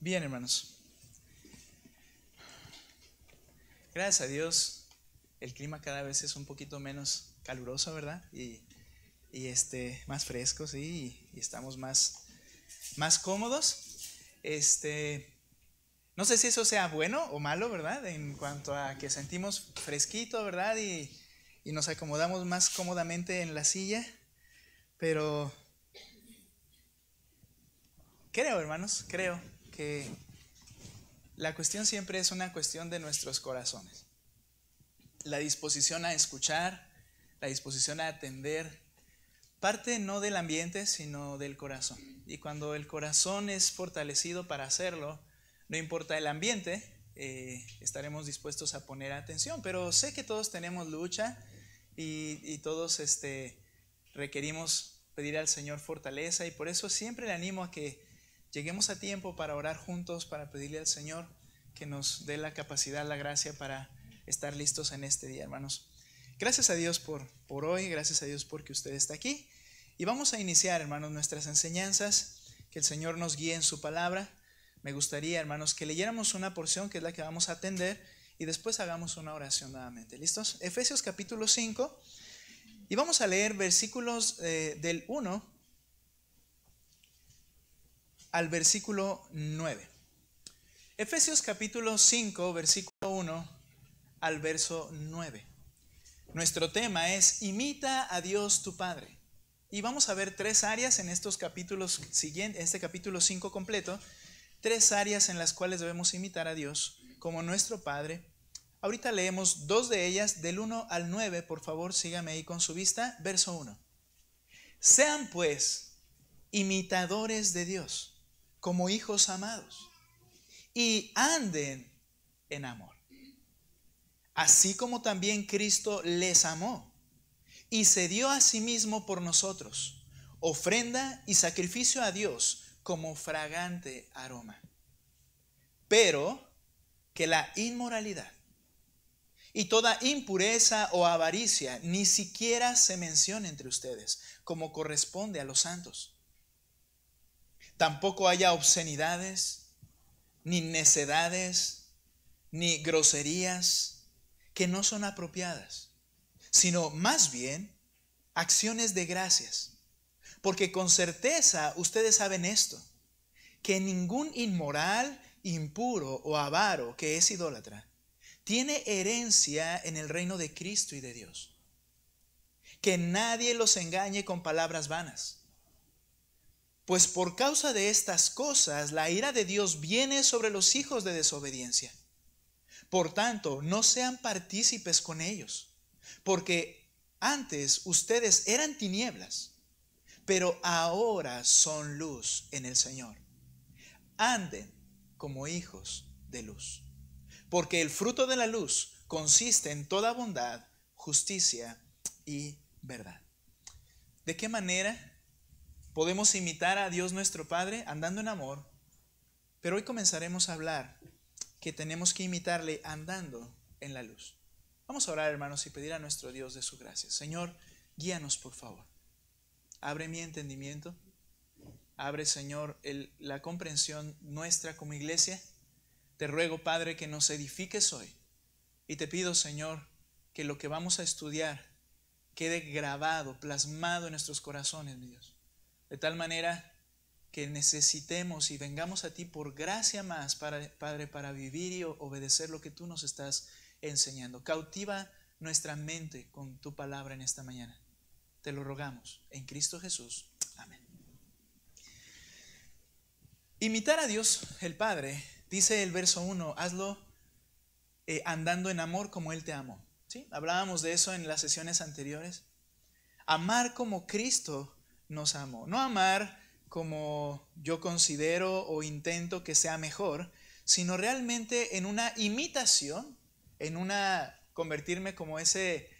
Bien, hermanos. Gracias a Dios, el clima cada vez es un poquito menos caluroso, ¿verdad? Y más fresco, sí, y estamos más cómodos. No sé si eso sea bueno o malo, ¿verdad? En cuanto a que sentimos fresquito, ¿verdad? Y nos acomodamos más cómodamente en la silla. Pero creo, hermanos, creo que la cuestión siempre es una cuestión de nuestros corazones. La disposición a escuchar, la disposición a atender, parte no del ambiente, sino del corazón. Y cuando el corazón es fortalecido para hacerlo, no importa el ambiente, estaremos dispuestos a poner atención. Pero sé que todos tenemos lucha y todos requerimos pedir al Señor fortaleza, y por eso siempre le animo a que lleguemos a tiempo para orar juntos, para pedirle al Señor que nos dé la capacidad, la gracia para estar listos en este día, hermanos. Gracias a Dios por hoy, gracias a Dios porque usted está aquí. Y vamos a iniciar, hermanos, nuestras enseñanzas, que el Señor nos guíe en su palabra. Me gustaría, hermanos, que leyéramos una porción que es la que vamos a atender y después hagamos una oración nuevamente. ¿Listos? Efesios capítulo 5, y vamos a leer versículos del 1 al versículo 9. Efesios capítulo 5, versículo 1 al verso 9. Nuestro tema es imita a Dios tu Padre. Y vamos a ver tres áreas en estos capítulos siguientes, este capítulo 5 completo, tres áreas en las cuales debemos imitar a Dios como nuestro Padre. Ahorita leemos dos de ellas, del 1 al 9, por favor, sígame ahí con su vista. Verso 1. Sean pues imitadores de Dios, como hijos amados, y anden en amor, así como también Cristo les amó y se dio a sí mismo por nosotros, ofrenda y sacrificio a Dios como fragante aroma. Pero que la inmoralidad y toda impureza o avaricia ni siquiera se mencione entre ustedes, como corresponde a los santos. Tampoco haya obscenidades, ni necedades, ni groserías, que no son apropiadas, sino más bien acciones de gracias. Porque con certeza ustedes saben esto, que ningún inmoral, impuro o avaro, que es idólatra, tiene herencia en el reino de Cristo y de Dios. Que nadie los engañe con palabras vanas, pues por causa de estas cosas la ira de Dios viene sobre los hijos de desobediencia. Por tanto, no sean partícipes con ellos, porque antes ustedes eran tinieblas, pero ahora son luz en el Señor. Anden como hijos de luz, porque el fruto de la luz consiste en toda bondad, justicia y verdad. ¿De qué manera podemos imitar a Dios nuestro Padre? Andando en amor. Pero hoy comenzaremos a hablar que tenemos que imitarle andando en la luz. Vamos a orar, hermanos, y pedir a nuestro Dios de su gracia. Señor, guíanos, por favor. Abre mi entendimiento. Abre, Señor, la comprensión nuestra como iglesia. Te ruego, Padre, que nos edifiques hoy. Y te pido, Señor, que lo que vamos a estudiar quede grabado, plasmado en nuestros corazones, mi Dios. De tal manera que necesitemos y vengamos a ti por gracia más, Padre, para vivir y obedecer lo que tú nos estás enseñando. Cautiva nuestra mente con tu palabra en esta mañana. Te lo rogamos en Cristo Jesús. Amén. Imitar a Dios el Padre, dice el verso 1, hazlo andando en amor como Él te amó. ¿Sí? Hablábamos de eso en las sesiones anteriores. Amar como Cristo nos amó. No amar como yo considero o intento que sea mejor, sino realmente en una imitación, en una convertirme como ese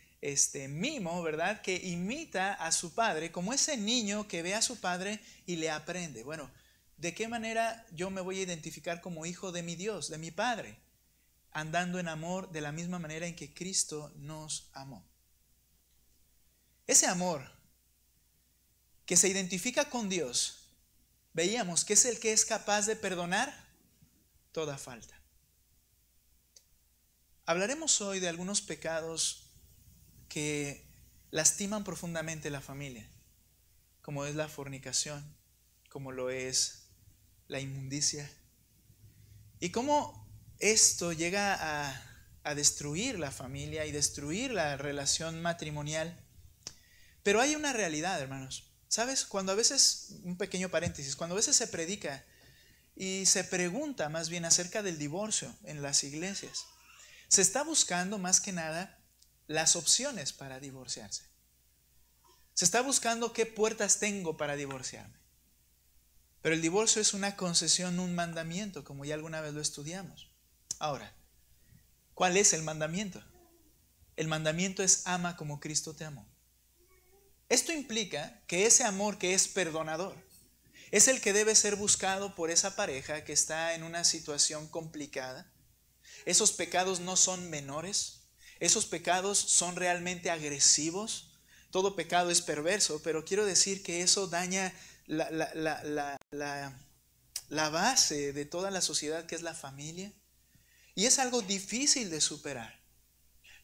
mimo, ¿verdad? Que imita a su padre, como ese niño que ve a su padre y le aprende. Bueno, ¿de qué manera yo me voy a identificar como hijo de mi Dios, de mi Padre? Andando en amor de la misma manera en que Cristo nos amó. Ese amor que se identifica con Dios, veíamos que es el que es capaz de perdonar toda falta. Hablaremos hoy de algunos pecados que lastiman profundamente la familia, como es la fornicación, como lo es la inmundicia, y cómo esto llega a destruir la familia y destruir la relación matrimonial. Pero hay una realidad, hermanos. ¿Sabes? Cuando a veces, un pequeño paréntesis, cuando a veces se predica y se pregunta más bien acerca del divorcio en las iglesias, se está buscando más que nada las opciones para divorciarse. Se está buscando qué puertas tengo para divorciarme. Pero el divorcio es una concesión, un mandamiento, como ya alguna vez lo estudiamos. Ahora, ¿cuál es el mandamiento? El mandamiento es ama como Cristo te amó. Esto implica que ese amor que es perdonador es el que debe ser buscado por esa pareja que está en una situación complicada. Esos pecados no son menores, esos pecados son realmente agresivos. Todo pecado es perverso, pero quiero decir que eso daña la base de toda la sociedad, que es la familia, y es algo difícil de superar.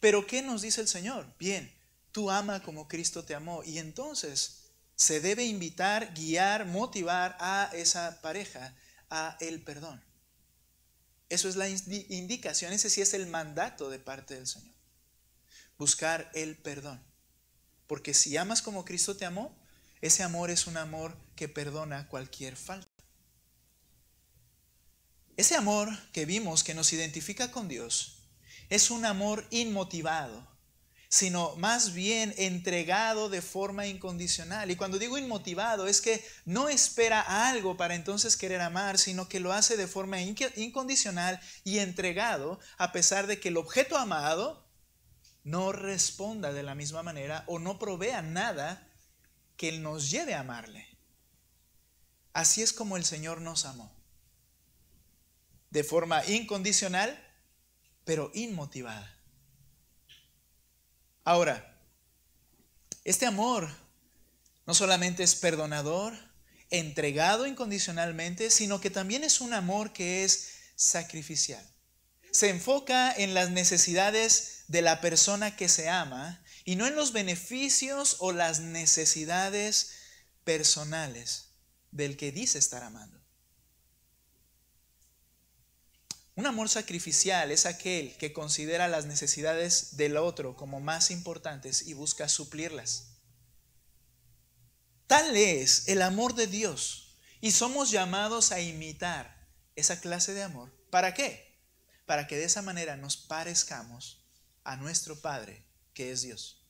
Pero ¿qué nos dice el Señor? Bien, tú ama como Cristo te amó, y entonces se debe invitar, guiar, motivar a esa pareja a el perdón. Eso es la indicación, ese sí es el mandato de parte del Señor. Buscar el perdón. Porque si amas como Cristo te amó, ese amor es un amor que perdona cualquier falta. Ese amor que vimos que nos identifica con Dios es un amor inmotivado, sino más bien entregado de forma incondicional. Y cuando digo inmotivado es que no espera algo para entonces querer amar, sino que lo hace de forma incondicional y entregado, a pesar de que el objeto amado no responda de la misma manera o no provea nada que nos lleve a amarle. Así es como el Señor nos amó, de forma incondicional, pero inmotivada. Ahora, este amor no solamente es perdonador, entregado incondicionalmente, sino que también es un amor que es sacrificial. Se enfoca en las necesidades de la persona que se ama y no en los beneficios o las necesidades personales del que dice estar amando. Un amor sacrificial es aquel que considera las necesidades del otro como más importantes y busca suplirlas. Tal es el amor de Dios y somos llamados a imitar esa clase de amor. ¿Para qué? Para que de esa manera nos parezcamos a nuestro Padre, que es Dios.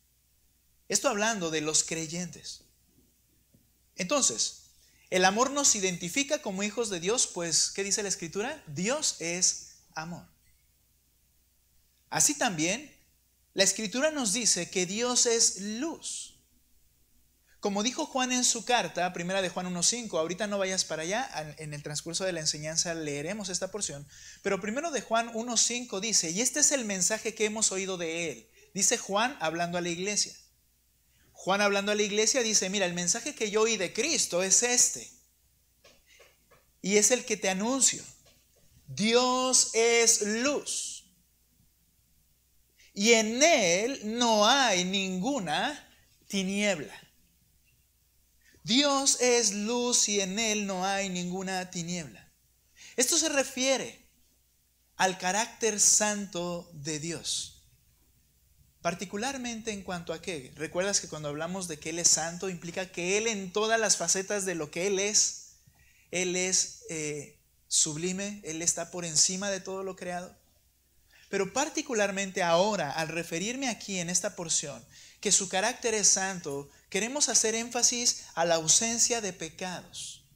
Esto hablando de los creyentes. Entonces, el amor nos identifica como hijos de Dios, pues, ¿qué dice la Escritura? Dios es amor. Así también, la Escritura nos dice que Dios es luz. Como dijo Juan en su carta, primera de Juan 1:5, ahorita no vayas para allá, en el transcurso de la enseñanza leeremos esta porción, pero primero de Juan 1:5 dice, y este es el mensaje que hemos oído de él. Dice Juan hablando a la iglesia. Juan hablando a la iglesia dice, mira, el mensaje que yo oí de Cristo es este. Y es el que te anuncio. Dios es luz. Y en él no hay ninguna tiniebla. Dios es luz y en él no hay ninguna tiniebla. Esto se refiere al carácter santo de Dios. Particularmente en cuanto a qué. ¿Recuerdas que cuando hablamos de que Él es santo, implica que Él en todas las facetas de lo que Él es sublime, Él está por encima de todo lo creado? Pero particularmente ahora, al referirme aquí en esta porción, que su carácter es santo, queremos hacer énfasis a la ausencia de pecados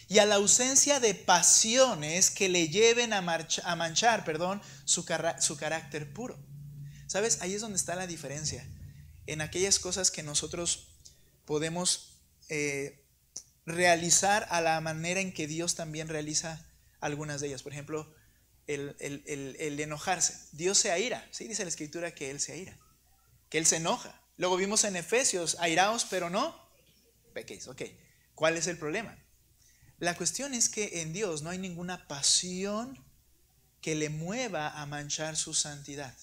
y a la ausencia de pasiones que le lleven a manchar su carácter puro. ¿Sabes? Ahí es donde está la diferencia. En aquellas cosas que nosotros podemos realizar a la manera en que Dios también realiza algunas de ellas. Por ejemplo, el enojarse. Dios se aira. Sí, dice la Escritura que Él se aira, que Él se enoja. Luego vimos en Efesios, airaos pero no pequéis. Ok, ¿cuál es el problema? La cuestión es que en Dios no hay ninguna pasión que le mueva a manchar su santidad.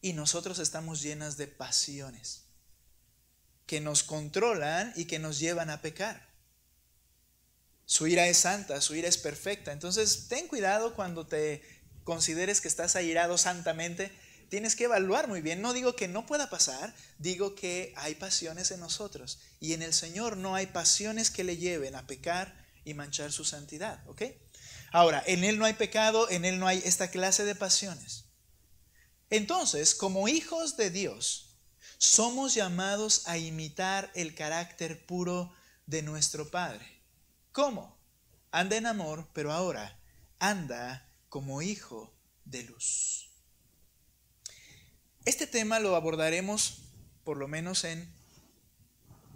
Y nosotros estamos llenas de pasiones que nos controlan y que nos llevan a pecar. Su ira es santa, su ira es perfecta. Entonces, ten cuidado cuando te consideres que estás airado santamente. Tienes que evaluar muy bien. No digo que no pueda pasar, digo que hay pasiones en nosotros. Y en el Señor no hay pasiones que le lleven a pecar y manchar su santidad. ¿Ok? Ahora, en Él no hay pecado, en Él no hay esta clase de pasiones. Entonces, como hijos de Dios, somos llamados a imitar el carácter puro de nuestro Padre. ¿Cómo? Anda en amor, pero ahora anda como hijo de luz. Este tema lo abordaremos por lo menos en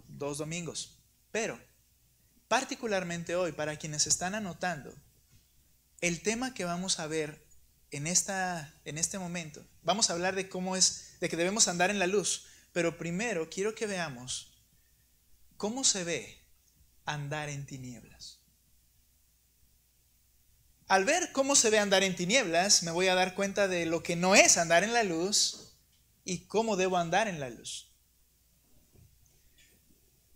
2 domingos, pero particularmente hoy, para quienes están anotando, el tema que vamos a ver en este momento, vamos a hablar de cómo es, de que debemos andar en la luz, pero primero quiero que veamos cómo se ve andar en tinieblas. Al ver cómo se ve andar en tinieblas, me voy a dar cuenta de lo que no es andar en la luz y cómo debo andar en la luz.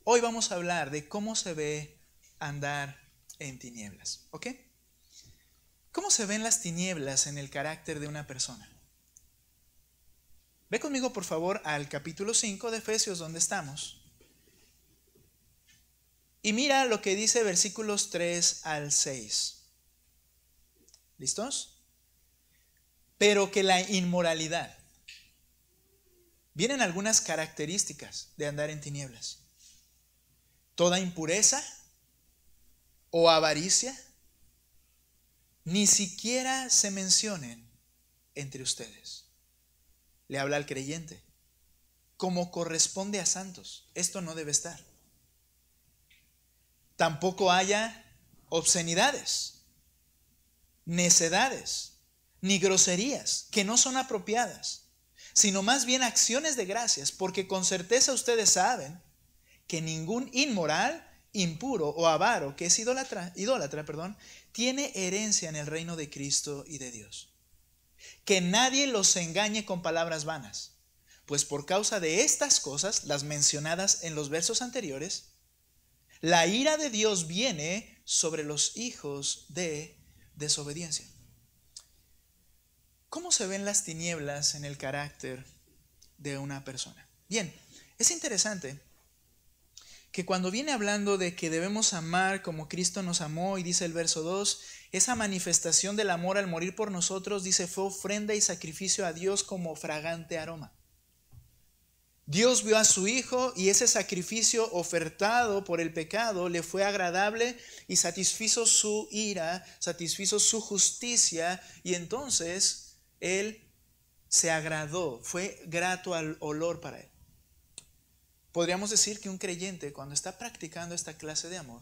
Hoy vamos a hablar de cómo se ve andar en tinieblas, ¿ok? ¿Cómo se ven las tinieblas en el carácter de una persona? Ve conmigo, por favor, al capítulo 5 de Efesios, donde estamos. Y mira lo que dice versículos 3 al 6. ¿Listos? Pero que la inmoralidad. Vienen algunas características de andar en tinieblas. Toda impureza o avaricia ni siquiera se mencionen entre ustedes. Le habla al creyente, como corresponde a santos. Esto no debe estar. Tampoco haya obscenidades, necedades, ni groserías, que no son apropiadas, sino más bien acciones de gracias, porque con certeza ustedes saben que ningún inmoral, impuro o avaro, que es idólatra, tiene herencia en el reino de Cristo y de Dios. Que nadie los engañe con palabras vanas, pues por causa de estas cosas, las mencionadas en los versos anteriores, la ira de Dios viene sobre los hijos de desobediencia. ¿Cómo se ven las tinieblas en el carácter de una persona? Bien, es interesante que cuando viene hablando de que debemos amar como Cristo nos amó, y dice el verso 2, esa manifestación del amor al morir por nosotros, dice, fue ofrenda y sacrificio a Dios como fragante aroma. Dios vio a su Hijo y ese sacrificio ofertado por el pecado le fue agradable y satisfizo su ira, satisfizo su justicia, y entonces Él se agradó, fue grato al olor para Él. Podríamos decir que un creyente, cuando está practicando esta clase de amor,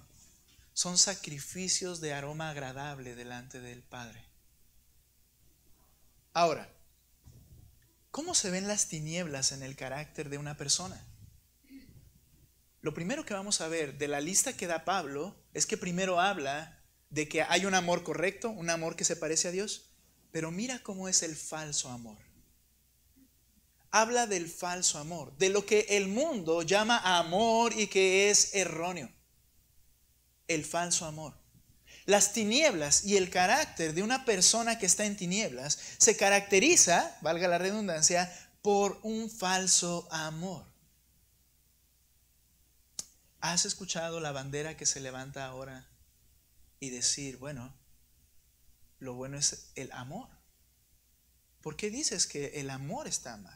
son sacrificios de aroma agradable delante del Padre. Ahora, ¿cómo se ven las tinieblas en el carácter de una persona? Lo primero que vamos a ver de la lista que da Pablo es que primero habla de que hay un amor correcto, un amor que se parece a Dios, pero mira cómo es el falso amor. Habla del falso amor, de lo que el mundo llama amor y que es erróneo. El falso amor. Las tinieblas y el carácter de una persona que está en tinieblas se caracteriza, valga la redundancia, por un falso amor. ¿Has escuchado la bandera que se levanta ahora y decir, bueno, lo bueno es el amor? ¿Por qué dices que el amor está mal?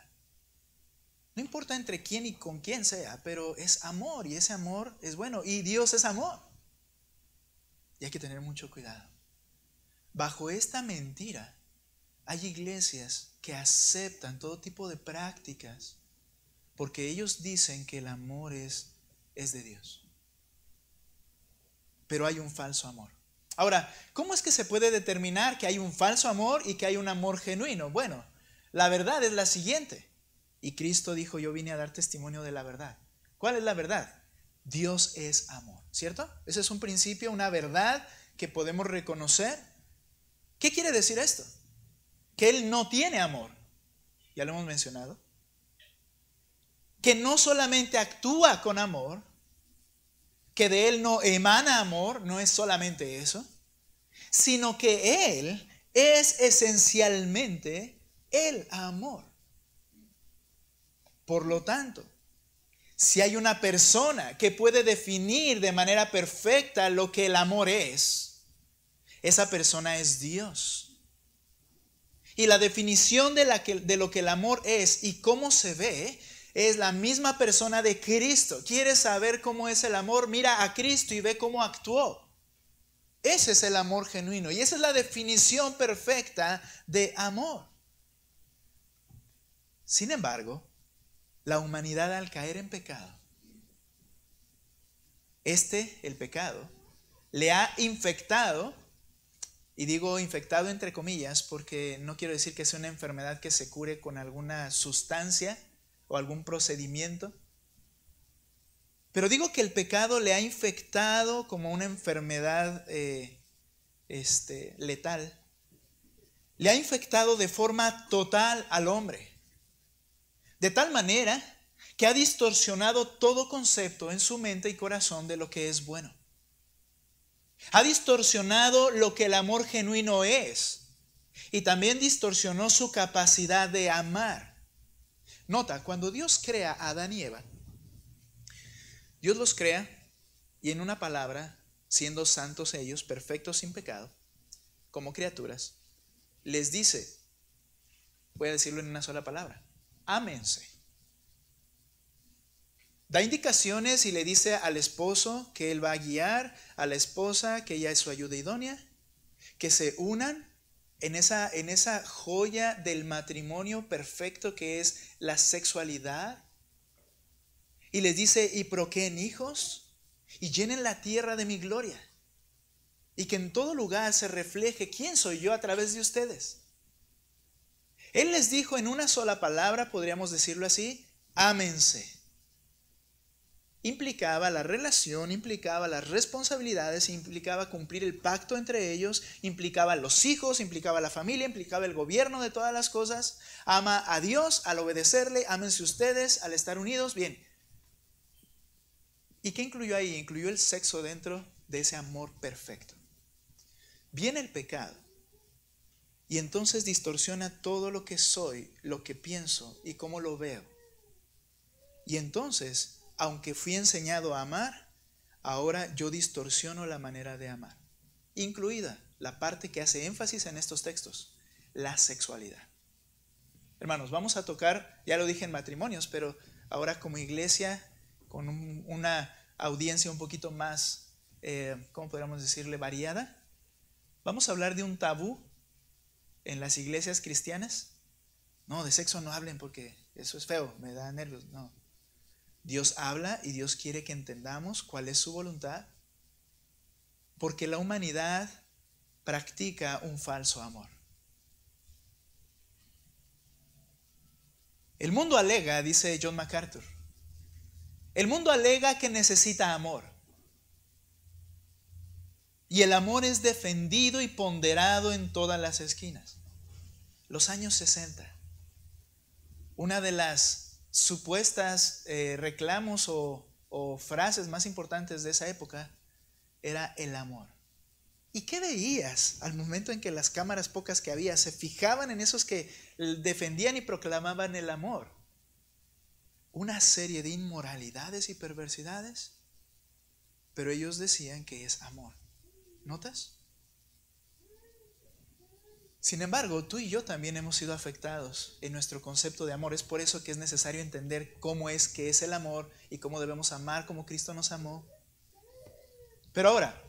No importa entre quién y con quién sea, pero es amor y ese amor es bueno y Dios es amor. Y hay que tener mucho cuidado. Bajo esta mentira hay iglesias que aceptan todo tipo de prácticas porque ellos dicen que el amor es de Dios. Pero hay un falso amor. Ahora, ¿cómo es que se puede determinar que hay un falso amor y que hay un amor genuino? Bueno, la verdad es la siguiente. Y Cristo dijo, yo vine a dar testimonio de la verdad. ¿Cuál es la verdad? Dios es amor, ¿cierto? Ese es un principio, una verdad que podemos reconocer. ¿Qué quiere decir esto? Que Él no tiene amor, ya lo hemos mencionado. Que no solamente actúa con amor, que de Él no emana amor, no es solamente eso, sino que Él es esencialmente el amor. Por lo tanto, si hay una persona que puede definir de manera perfecta lo que el amor es, esa persona es Dios. Y la definición de lo que el amor es y cómo se ve es la misma persona de Cristo. ¿Quieres saber cómo es el amor? Mira a Cristo y ve cómo actuó. Ese es el amor genuino y esa es la definición perfecta de amor. Sin embargo, la humanidad al caer en pecado, el pecado, le ha infectado, y digo infectado entre comillas porque no quiero decir que sea una enfermedad que se cure con alguna sustancia o algún procedimiento, pero digo que el pecado le ha infectado como una enfermedad letal. Le ha infectado de forma total al hombre. De tal manera que ha distorsionado todo concepto en su mente y corazón de lo que es bueno. Ha distorsionado lo que el amor genuino es. Y también distorsionó su capacidad de amar. Nota, cuando Dios crea a Adán y Eva, Dios los crea y en una palabra, siendo santos ellos, perfectos sin pecado, como criaturas, les dice, voy a decirlo en una sola palabra, ámense. Da indicaciones y le dice al esposo que él va a guiar, a la esposa que ella es su ayuda idónea, que se unan en esa joya del matrimonio perfecto que es la sexualidad. Y les dice, y proqueen hijos y llenen la tierra de mi gloria. Y que en todo lugar se refleje quién soy yo a través de ustedes. Él les dijo en una sola palabra, podríamos decirlo así, ámense. Implicaba la relación, implicaba las responsabilidades, implicaba cumplir el pacto entre ellos, implicaba los hijos, implicaba la familia, implicaba el gobierno de todas las cosas. Ama a Dios al obedecerle, ámense ustedes al estar unidos. Bien. ¿Y qué incluyó ahí? Incluyó el sexo dentro de ese amor perfecto. Viene el pecado y entonces distorsiona todo lo que soy, lo que pienso y cómo lo veo. Y entonces, aunque fui enseñado a amar, ahora yo distorsiono la manera de amar, incluida la parte que hace énfasis en estos textos, la sexualidad. Hermanos, vamos a tocar, ya lo dije en matrimonios, pero ahora como iglesia, con una audiencia un poquito más, ¿cómo podríamos decirle? Variada. Vamos a hablar de un tabú en las iglesias cristianas. No, de sexo no hablen porque eso es feo, me da nervios. No. Dios habla y Dios quiere que entendamos cuál es su voluntad, porque la humanidad practica un falso amor. El mundo alega, dice John MacArthur, el mundo alega que necesita amor. Y el amor es defendido y ponderado en todas las esquinas. Los años 60. Una de las supuestas reclamos o frases más importantes de esa época era el amor. ¿Y qué veías al momento en que las cámaras pocas que había se fijaban en esos que defendían y proclamaban el amor? Una serie de inmoralidades y perversidades, pero ellos decían que es amor. ¿Notas? Sin embargo, tú y yo también hemos sido afectados en nuestro concepto de amor. Es por eso que es necesario entender cómo es que es el amor y cómo debemos amar como Cristo nos amó. Pero ahora,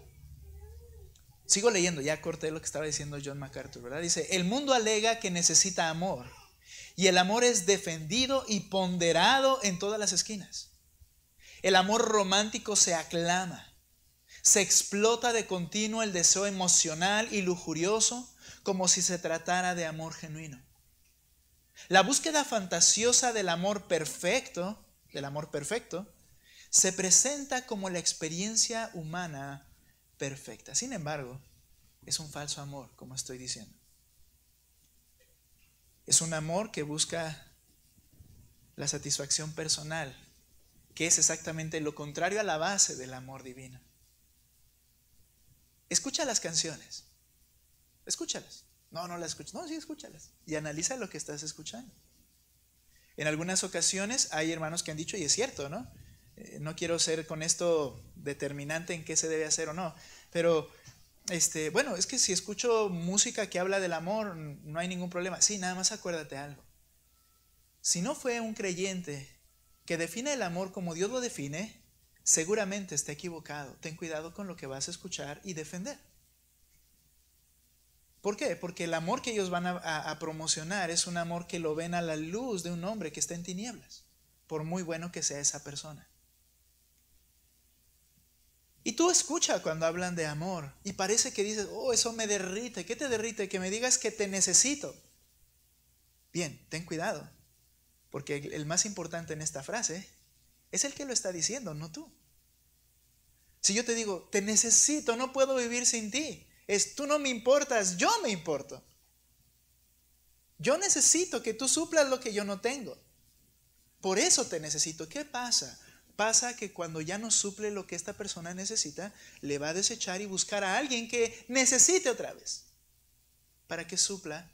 sigo leyendo, ya corté lo que estaba diciendo John MacArthur, ¿verdad? Dice, el mundo alega que necesita amor y el amor es defendido y ponderado en todas las esquinas. El amor romántico se aclama. Se explota de continuo el deseo emocional y lujurioso como si se tratara de amor genuino. La búsqueda fantasiosa del amor perfecto, se presenta como la experiencia humana perfecta. Sin embargo, es un falso amor, como estoy diciendo. Es un amor que busca la satisfacción personal, que es exactamente lo contrario a la base del amor divino. Escucha las canciones. Escúchalas. No las escuchas. No, sí, escúchalas. Y analiza lo que estás escuchando. En algunas ocasiones hay hermanos que han dicho, y es cierto, ¿no? No quiero ser con esto determinante en qué se debe hacer o no, pero bueno, es que si escucho música que habla del amor, no hay ningún problema. Sí, nada más acuérdate algo. Si no fue un creyente que define el amor como Dios lo define, seguramente está equivocado. Ten cuidado con lo que vas a escuchar y defender. ¿Por qué? Porque el amor que ellos van a promocionar es un amor que lo ven a la luz de un hombre que está en tinieblas, por muy bueno que sea esa persona. Y tú escucha cuando hablan de amor y parece que dices, oh, eso me derrite. ¿Qué te derrite? Que me digas que te necesito. Bien, ten cuidado, porque el más importante en esta frase es el que lo está diciendo, no tú. Si yo te digo, te necesito, no puedo vivir sin ti, tú no me importas, yo me importo. Yo necesito que tú suplas lo que yo no tengo. Por eso te necesito. ¿Qué pasa? Pasa que cuando ya no suple lo que esta persona necesita, le va a desechar y buscar a alguien que necesite otra vez, para que supla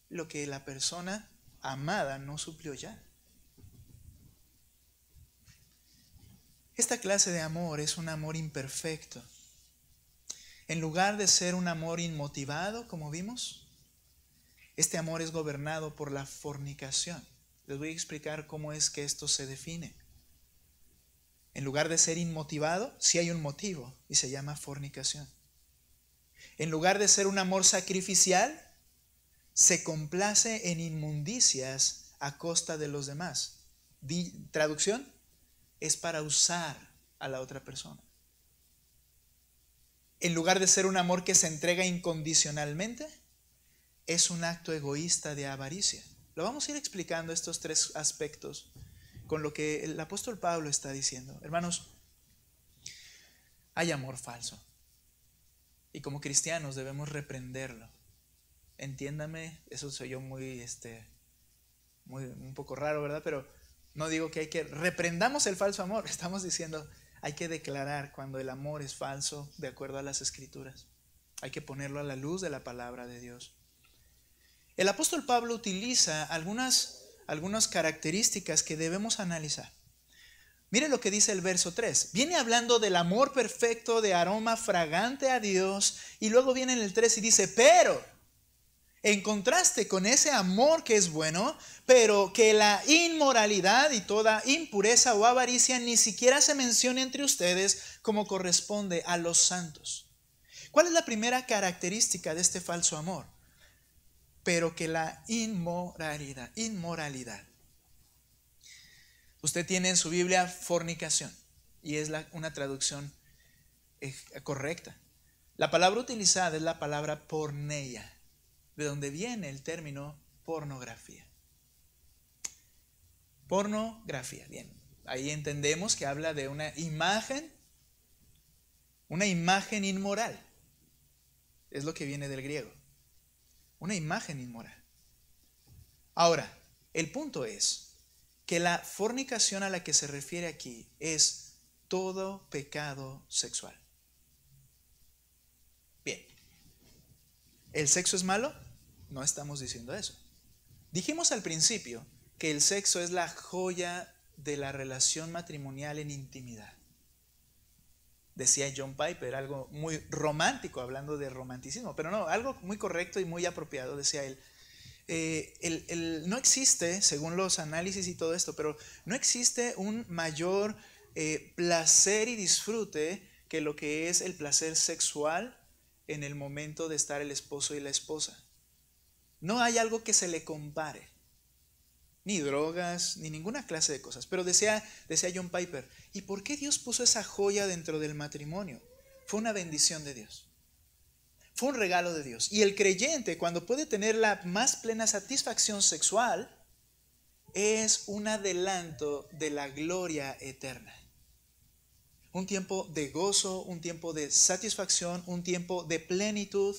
lo que la persona amada no suplió ya. Esta clase de amor es un amor imperfecto. En lugar de ser un amor inmotivado, como vimos, este amor es gobernado por la fornicación. Les voy a explicar cómo es que esto se define. En lugar de ser inmotivado, sí hay un motivo y se llama fornicación. En lugar de ser un amor sacrificial, se complace en inmundicias a costa de los demás. Traducción, es para usar a la otra persona. En lugar de ser un amor que se entrega incondicionalmente, es un acto egoísta de avaricia. Lo vamos a ir explicando estos tres aspectos con lo que el apóstol Pablo está diciendo. Hermanos, hay amor falso. Y como cristianos debemos reprenderlo. Entiéndame, eso soy yo muy un poco raro, ¿verdad? Pero no digo que hay que reprendamos el falso amor. Estamos diciendo, hay que declarar cuando el amor es falso de acuerdo a las Escrituras. Hay que ponerlo a la luz de la palabra de Dios. El apóstol Pablo utiliza algunas características que debemos analizar. Mire lo que dice el verso 3. Viene hablando del amor perfecto, de aroma fragante a Dios, y luego viene en el 3 y dice, pero, en contraste con ese amor que es bueno, pero que la inmoralidad y toda impureza o avaricia ni siquiera se mencione entre ustedes como corresponde a los santos. ¿Cuál es la primera característica de este falso amor? Pero que la inmoralidad. Usted tiene en su Biblia fornicación y es una traducción correcta. La palabra utilizada es la palabra porneia, de donde viene el término pornografía. Pornografía, bien. Ahí entendemos que habla de una imagen inmoral. Es lo que viene del griego. Una imagen inmoral. Ahora, el punto es que la fornicación a la que se refiere aquí es todo pecado sexual. Bien. ¿El sexo es malo? No estamos diciendo eso. Dijimos al principio que el sexo es la joya de la relación matrimonial en intimidad. Decía John Piper, algo muy romántico, hablando de romanticismo, pero no, algo muy correcto y muy apropiado, decía él. No existe, según los análisis y todo esto, pero no existe un mayor placer y disfrute que lo que es el placer sexual en el momento de estar el esposo y la esposa. No hay algo que se le compare. Ni drogas, ni ninguna clase de cosas. Pero decía John Piper, ¿y por qué Dios puso esa joya dentro del matrimonio? Fue una bendición de Dios. Fue un regalo de Dios. Y el creyente, cuando puede tener la más plena satisfacción sexual, es un adelanto de la gloria eterna. un tiempo de gozo, un tiempo de satisfacción, un tiempo de plenitud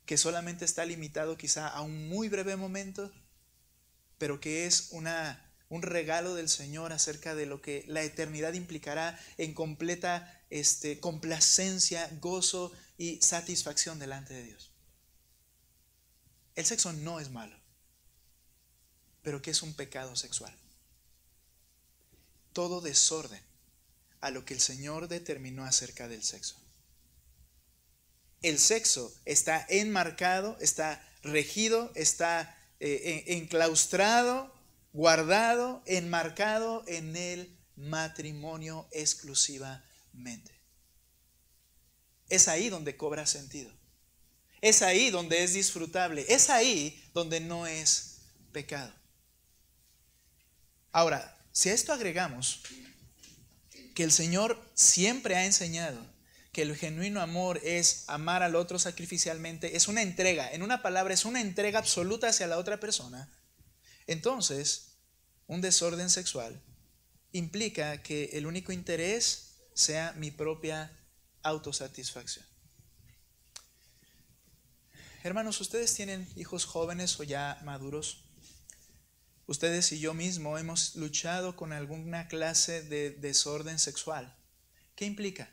que solamente está limitado quizá a un muy breve momento, pero que es un regalo del Señor acerca de lo que la eternidad implicará en completa complacencia, gozo y satisfacción delante de Dios. El sexo no es malo, pero ¿qué es un pecado sexual? Todo desorden a lo que el Señor determinó acerca del sexo. El sexo está enmarcado, está regido, está enclaustrado, guardado, enmarcado en el matrimonio exclusivamente. Es ahí donde cobra sentido. Es ahí donde es disfrutable. Es ahí donde no es pecado. Ahora, si a esto agregamos que el Señor siempre ha enseñado que el genuino amor es amar al otro sacrificialmente, es una entrega, en una palabra, es una entrega absoluta hacia la otra persona, entonces un desorden sexual implica que el único interés sea mi propia autosatisfacción. Hermanos, ustedes tienen hijos jóvenes o ya maduros. Ustedes y yo mismo hemos luchado con alguna clase de desorden sexual. ¿Qué implica?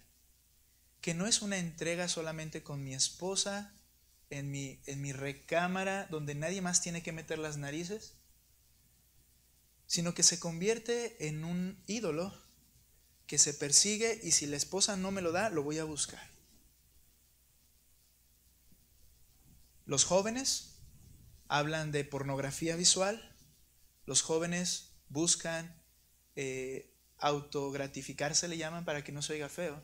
Que no es una entrega solamente con mi esposa en mi recámara donde nadie más tiene que meter las narices, sino que se convierte en un ídolo que se persigue y si la esposa no me lo da, lo voy a buscar. Los jóvenes hablan de pornografía visual, los jóvenes buscan autogratificarse, le llaman para que no se oiga feo,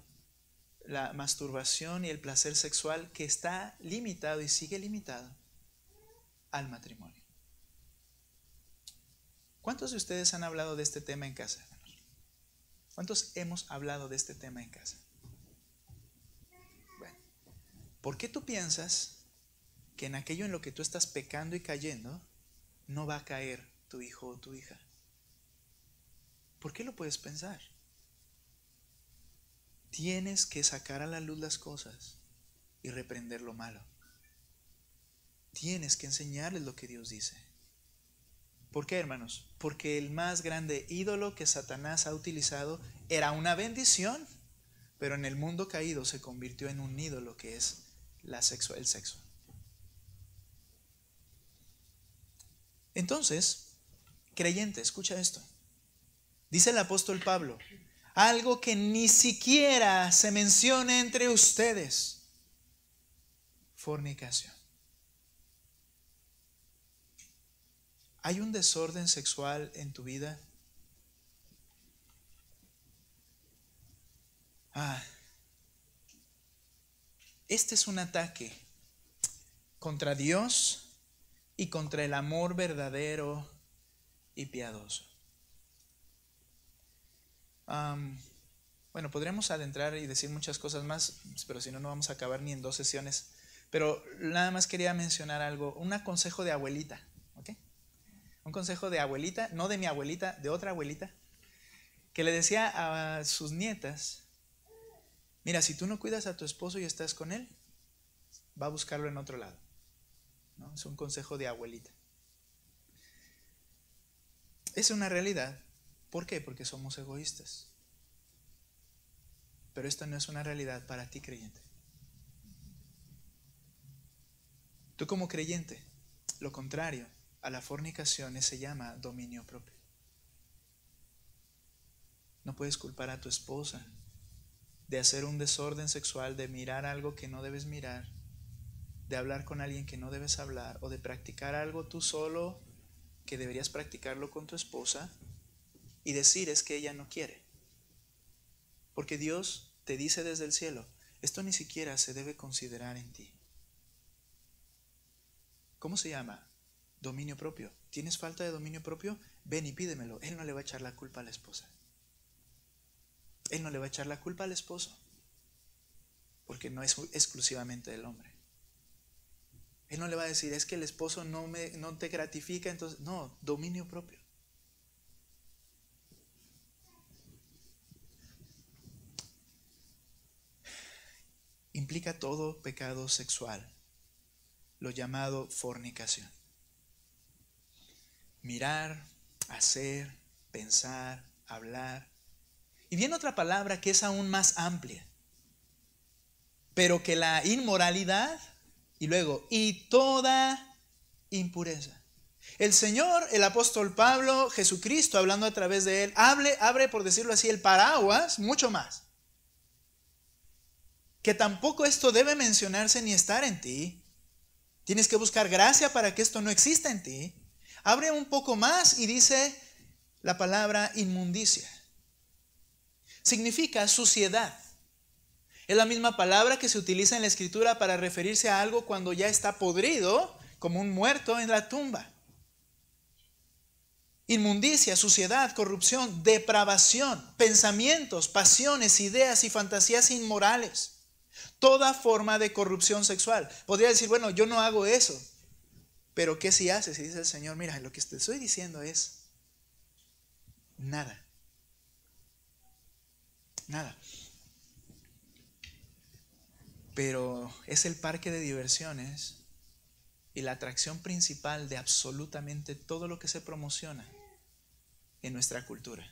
la masturbación y el placer sexual que está limitado y sigue limitado al matrimonio. ¿Cuántos de ustedes han hablado de este tema en casa, hermanos? ¿Cuántos hemos hablado de este tema en casa? Bueno, ¿por qué tú piensas que en aquello en lo que tú estás pecando y cayendo no va a caer tu hijo o tu hija? ¿Por qué lo puedes pensar? Tienes que sacar a la luz las cosas y reprender lo malo. Tienes que enseñarles lo que Dios dice. ¿Por qué, hermanos? Porque el más grande ídolo que Satanás ha utilizado era una bendición, pero en el mundo caído se convirtió en un ídolo que es el sexo. Entonces, creyente, escucha esto. Dice el apóstol Pablo, algo que ni siquiera se menciona entre ustedes: fornicación. ¿Hay un desorden sexual en tu vida? Este es un ataque contra Dios y contra el amor verdadero y piadoso. Bueno, podríamos adentrar y decir muchas cosas más, pero si no, no vamos a acabar ni en 2 sesiones. Pero nada más quería mencionar algo, un consejo de abuelita, ¿ok? Un consejo de abuelita, no de mi abuelita, de otra abuelita, que le decía a sus nietas: mira, si tú no cuidas a tu esposo y estás con él, va a buscarlo en otro lado, ¿no? Es un consejo de abuelita. Es una realidad. ¿Por qué? Porque somos egoístas. Pero esto no es una realidad para ti, creyente. Tú como creyente, lo contrario a la fornicación se llama dominio propio. No puedes culpar a tu esposa de hacer un desorden sexual, de mirar algo que no debes mirar, de hablar con alguien que no debes hablar, o de practicar algo tú solo que deberías practicarlo con tu esposa y decir es que ella no quiere. Porque Dios te dice desde el cielo, esto ni siquiera se debe considerar en ti. ¿Cómo se llama? Dominio propio. ¿Tienes falta de dominio propio? Ven y pídemelo. Él no le va a echar la culpa a la esposa. Él no le va a echar la culpa al esposo, porque no es exclusivamente del hombre. Él no le va a decir, es que el esposo no te gratifica, entonces, no, dominio propio. implica todo pecado sexual, lo llamado fornicación. Mirar, hacer, pensar, hablar. Y viene otra palabra que es aún más amplia, pero que la inmoralidad y luego, y toda impureza. El Señor, el apóstol Pablo, Jesucristo, hablando a través de él, abre, por decirlo así, el paraguas mucho más. Que tampoco esto debe mencionarse ni estar en ti. Tienes que buscar gracia para que esto no exista en ti. Abre un poco más y dice la palabra inmundicia. Significa suciedad. Es la misma palabra que se utiliza en la Escritura para referirse a algo cuando ya está podrido, como un muerto en la tumba. Inmundicia, suciedad, corrupción, depravación, pensamientos, pasiones, ideas y fantasías inmorales. Toda forma de corrupción sexual. Podría decir, bueno, yo no hago eso. Pero ¿qué si haces? Y dice el Señor, mira, lo que te estoy diciendo es nada. Nada. Pero es el parque de diversiones y la atracción principal de absolutamente todo lo que se promociona en nuestra cultura.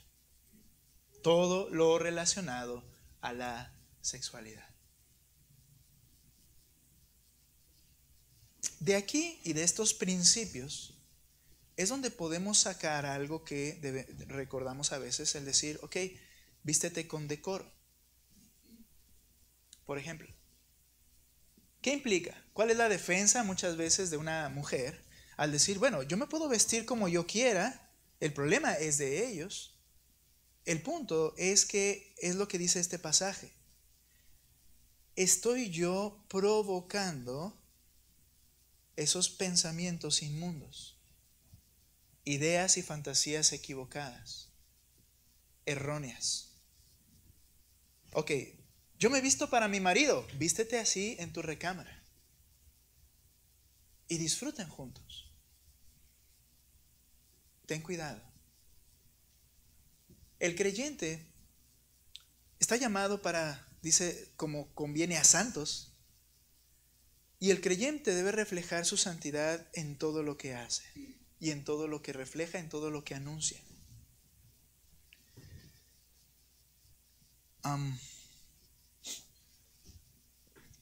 Todo lo relacionado a la sexualidad. De aquí y de estos principios es donde podemos sacar algo que recordamos a veces, el decir, ok, vístete con decoro. Por ejemplo, ¿qué implica? ¿Cuál es la defensa muchas veces de una mujer al decir, bueno, yo me puedo vestir como yo quiera, el problema es de ellos? El punto es que es lo que dice este pasaje. Estoy yo provocando esos pensamientos inmundos, ideas y fantasías equivocadas, erróneas. Ok, yo me visto para mi marido, vístete así en tu recámara y disfruten juntos. Ten cuidado. El creyente está llamado para, dice, como conviene a santos, y el creyente debe reflejar su santidad en todo lo que hace y en todo lo que refleja, en todo lo que anuncia.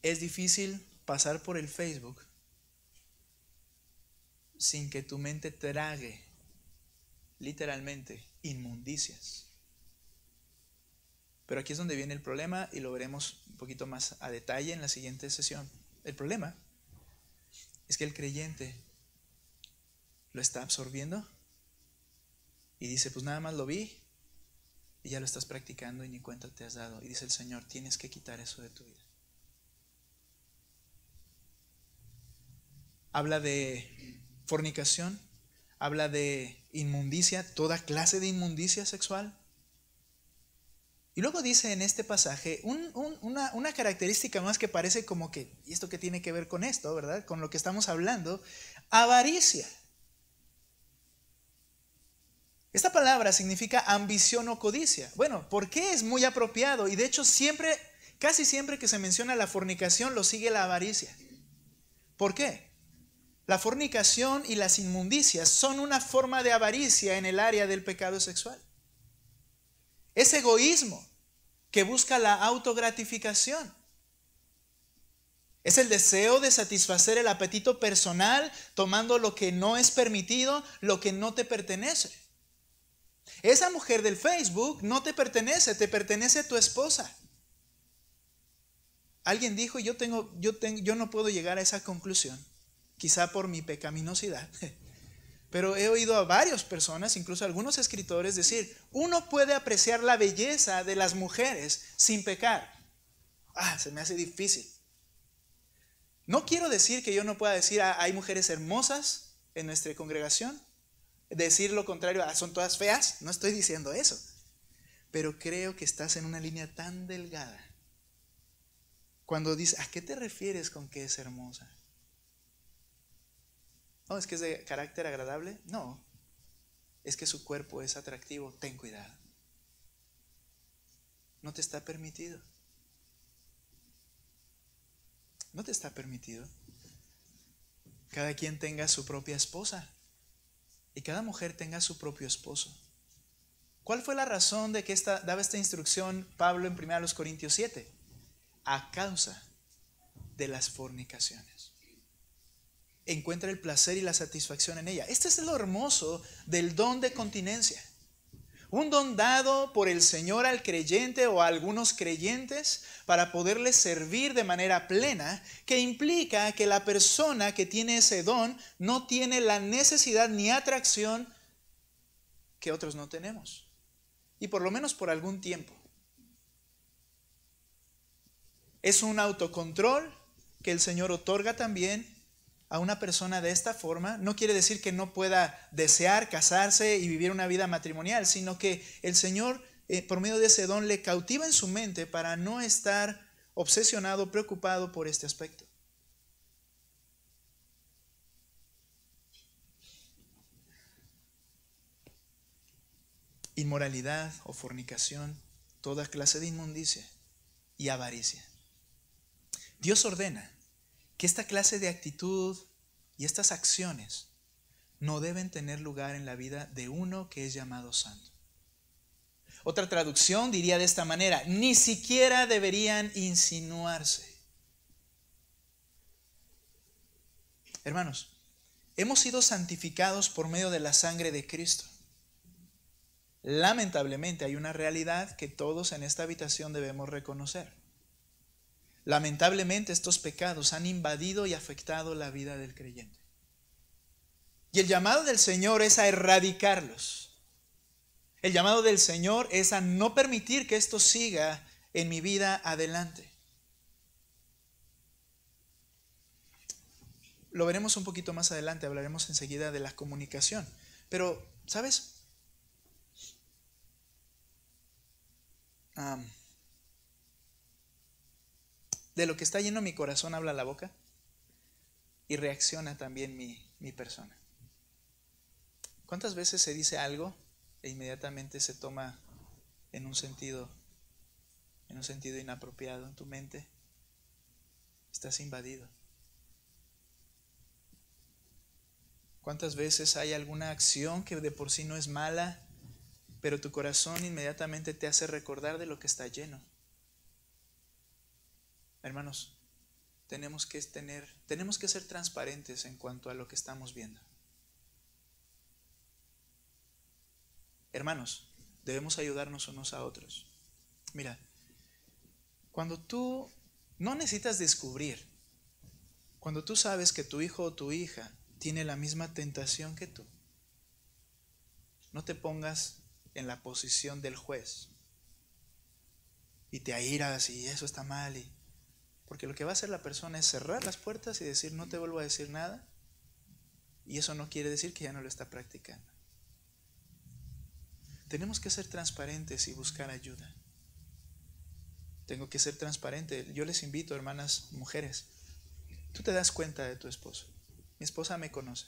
Es difícil pasar por el Facebook sin que tu mente trague literalmente inmundicias. Pero aquí es donde viene el problema y lo veremos un poquito más a detalle en la siguiente sesión. El problema es que el creyente lo está absorbiendo y dice, pues nada más lo vi y ya lo estás practicando y ni cuenta te has dado. Y dice el Señor, tienes que quitar eso de tu vida. Habla de fornicación, habla de inmundicia, toda clase de inmundicia sexual. Y luego dice en este pasaje una característica más que parece como que, ¿y esto qué tiene que ver con esto, verdad? Con lo que estamos hablando, avaricia. Esta palabra significa ambición o codicia. Bueno, ¿por qué es muy apropiado? Y de hecho siempre, casi siempre que se menciona la fornicación, lo sigue la avaricia. ¿Por qué? La fornicación y las inmundicias son una forma de avaricia en el área del pecado sexual. Es egoísmo que busca la autogratificación. Es el deseo de satisfacer el apetito personal tomando lo que no es permitido, lo que no te pertenece. Esa mujer del Facebook no te pertenece tu esposa. Alguien dijo, yo no puedo llegar a esa conclusión, quizá por mi pecaminosidad. Pero he oído a varias personas, incluso algunos escritores, decir, uno puede apreciar la belleza de las mujeres sin pecar. Se me hace difícil. No quiero decir que yo no pueda decir, hay mujeres hermosas en nuestra congregación. Decir lo contrario, son todas feas. No estoy diciendo eso. Pero creo que estás en una línea tan delgada. Cuando dices, ¿a qué te refieres con que es hermosa? No, es que es de carácter agradable. No, es que su cuerpo es atractivo. Ten cuidado. No te está permitido. No te está permitido. Cada quien tenga su propia esposa y cada mujer tenga su propio esposo. ¿Cuál fue la razón de que daba esta instrucción Pablo en 1 Corintios 7? A causa de las fornicaciones. Encuentra el placer y la satisfacción en ella. Este es lo hermoso del don de continencia. Un don dado por el Señor al creyente o a algunos creyentes para poderles servir de manera plena, que implica que la persona que tiene ese don no tiene la necesidad ni atracción que otros no tenemos. Y por lo menos por algún tiempo. Es un autocontrol que el Señor otorga también a una persona de esta forma. No quiere decir que no pueda desear casarse y vivir una vida matrimonial, sino que el Señor, por medio de ese don, le cautiva en su mente para no estar obsesionado, preocupado por este aspecto. Inmoralidad o fornicación, toda clase de inmundicia y avaricia. Dios ordena que esta clase de actitud y estas acciones no deben tener lugar en la vida de uno que es llamado santo. Otra traducción diría de esta manera: ni siquiera deberían insinuarse. Hermanos, hemos sido santificados por medio de la sangre de Cristo. Lamentablemente hay una realidad que todos en esta habitación debemos reconocer. Lamentablemente estos pecados han invadido y afectado la vida del creyente. Y el llamado del Señor es a erradicarlos. El llamado del Señor es a no permitir que esto siga en mi vida adelante. Lo veremos un poquito más adelante, hablaremos enseguida de la comunicación. Pero, ¿sabes? De lo que está lleno mi corazón habla la boca y reacciona también mi persona. ¿Cuántas veces se dice algo e inmediatamente se toma en un sentido inapropiado en tu mente? Estás invadido. ¿Cuántas veces hay alguna acción que de por sí no es mala, pero tu corazón inmediatamente te hace recordar de lo que está lleno? Hermanos, tenemos que ser transparentes en cuanto a lo que estamos viendo. Hermanos, debemos ayudarnos unos a otros. Mira, cuando tú no necesitas descubrir, cuando tú sabes que tu hijo o tu hija tiene la misma tentación que tú, no te pongas en la posición del juez y te airas y eso está mal, porque lo que va a hacer la persona es cerrar las puertas y decir no te vuelvo a decir nada, y eso no quiere decir que ya no lo está practicando. Tenemos que ser transparentes y buscar ayuda. Tengo que ser transparente. Yo les invito, hermanas mujeres, tú te das cuenta de tu esposo. Mi esposa me conoce.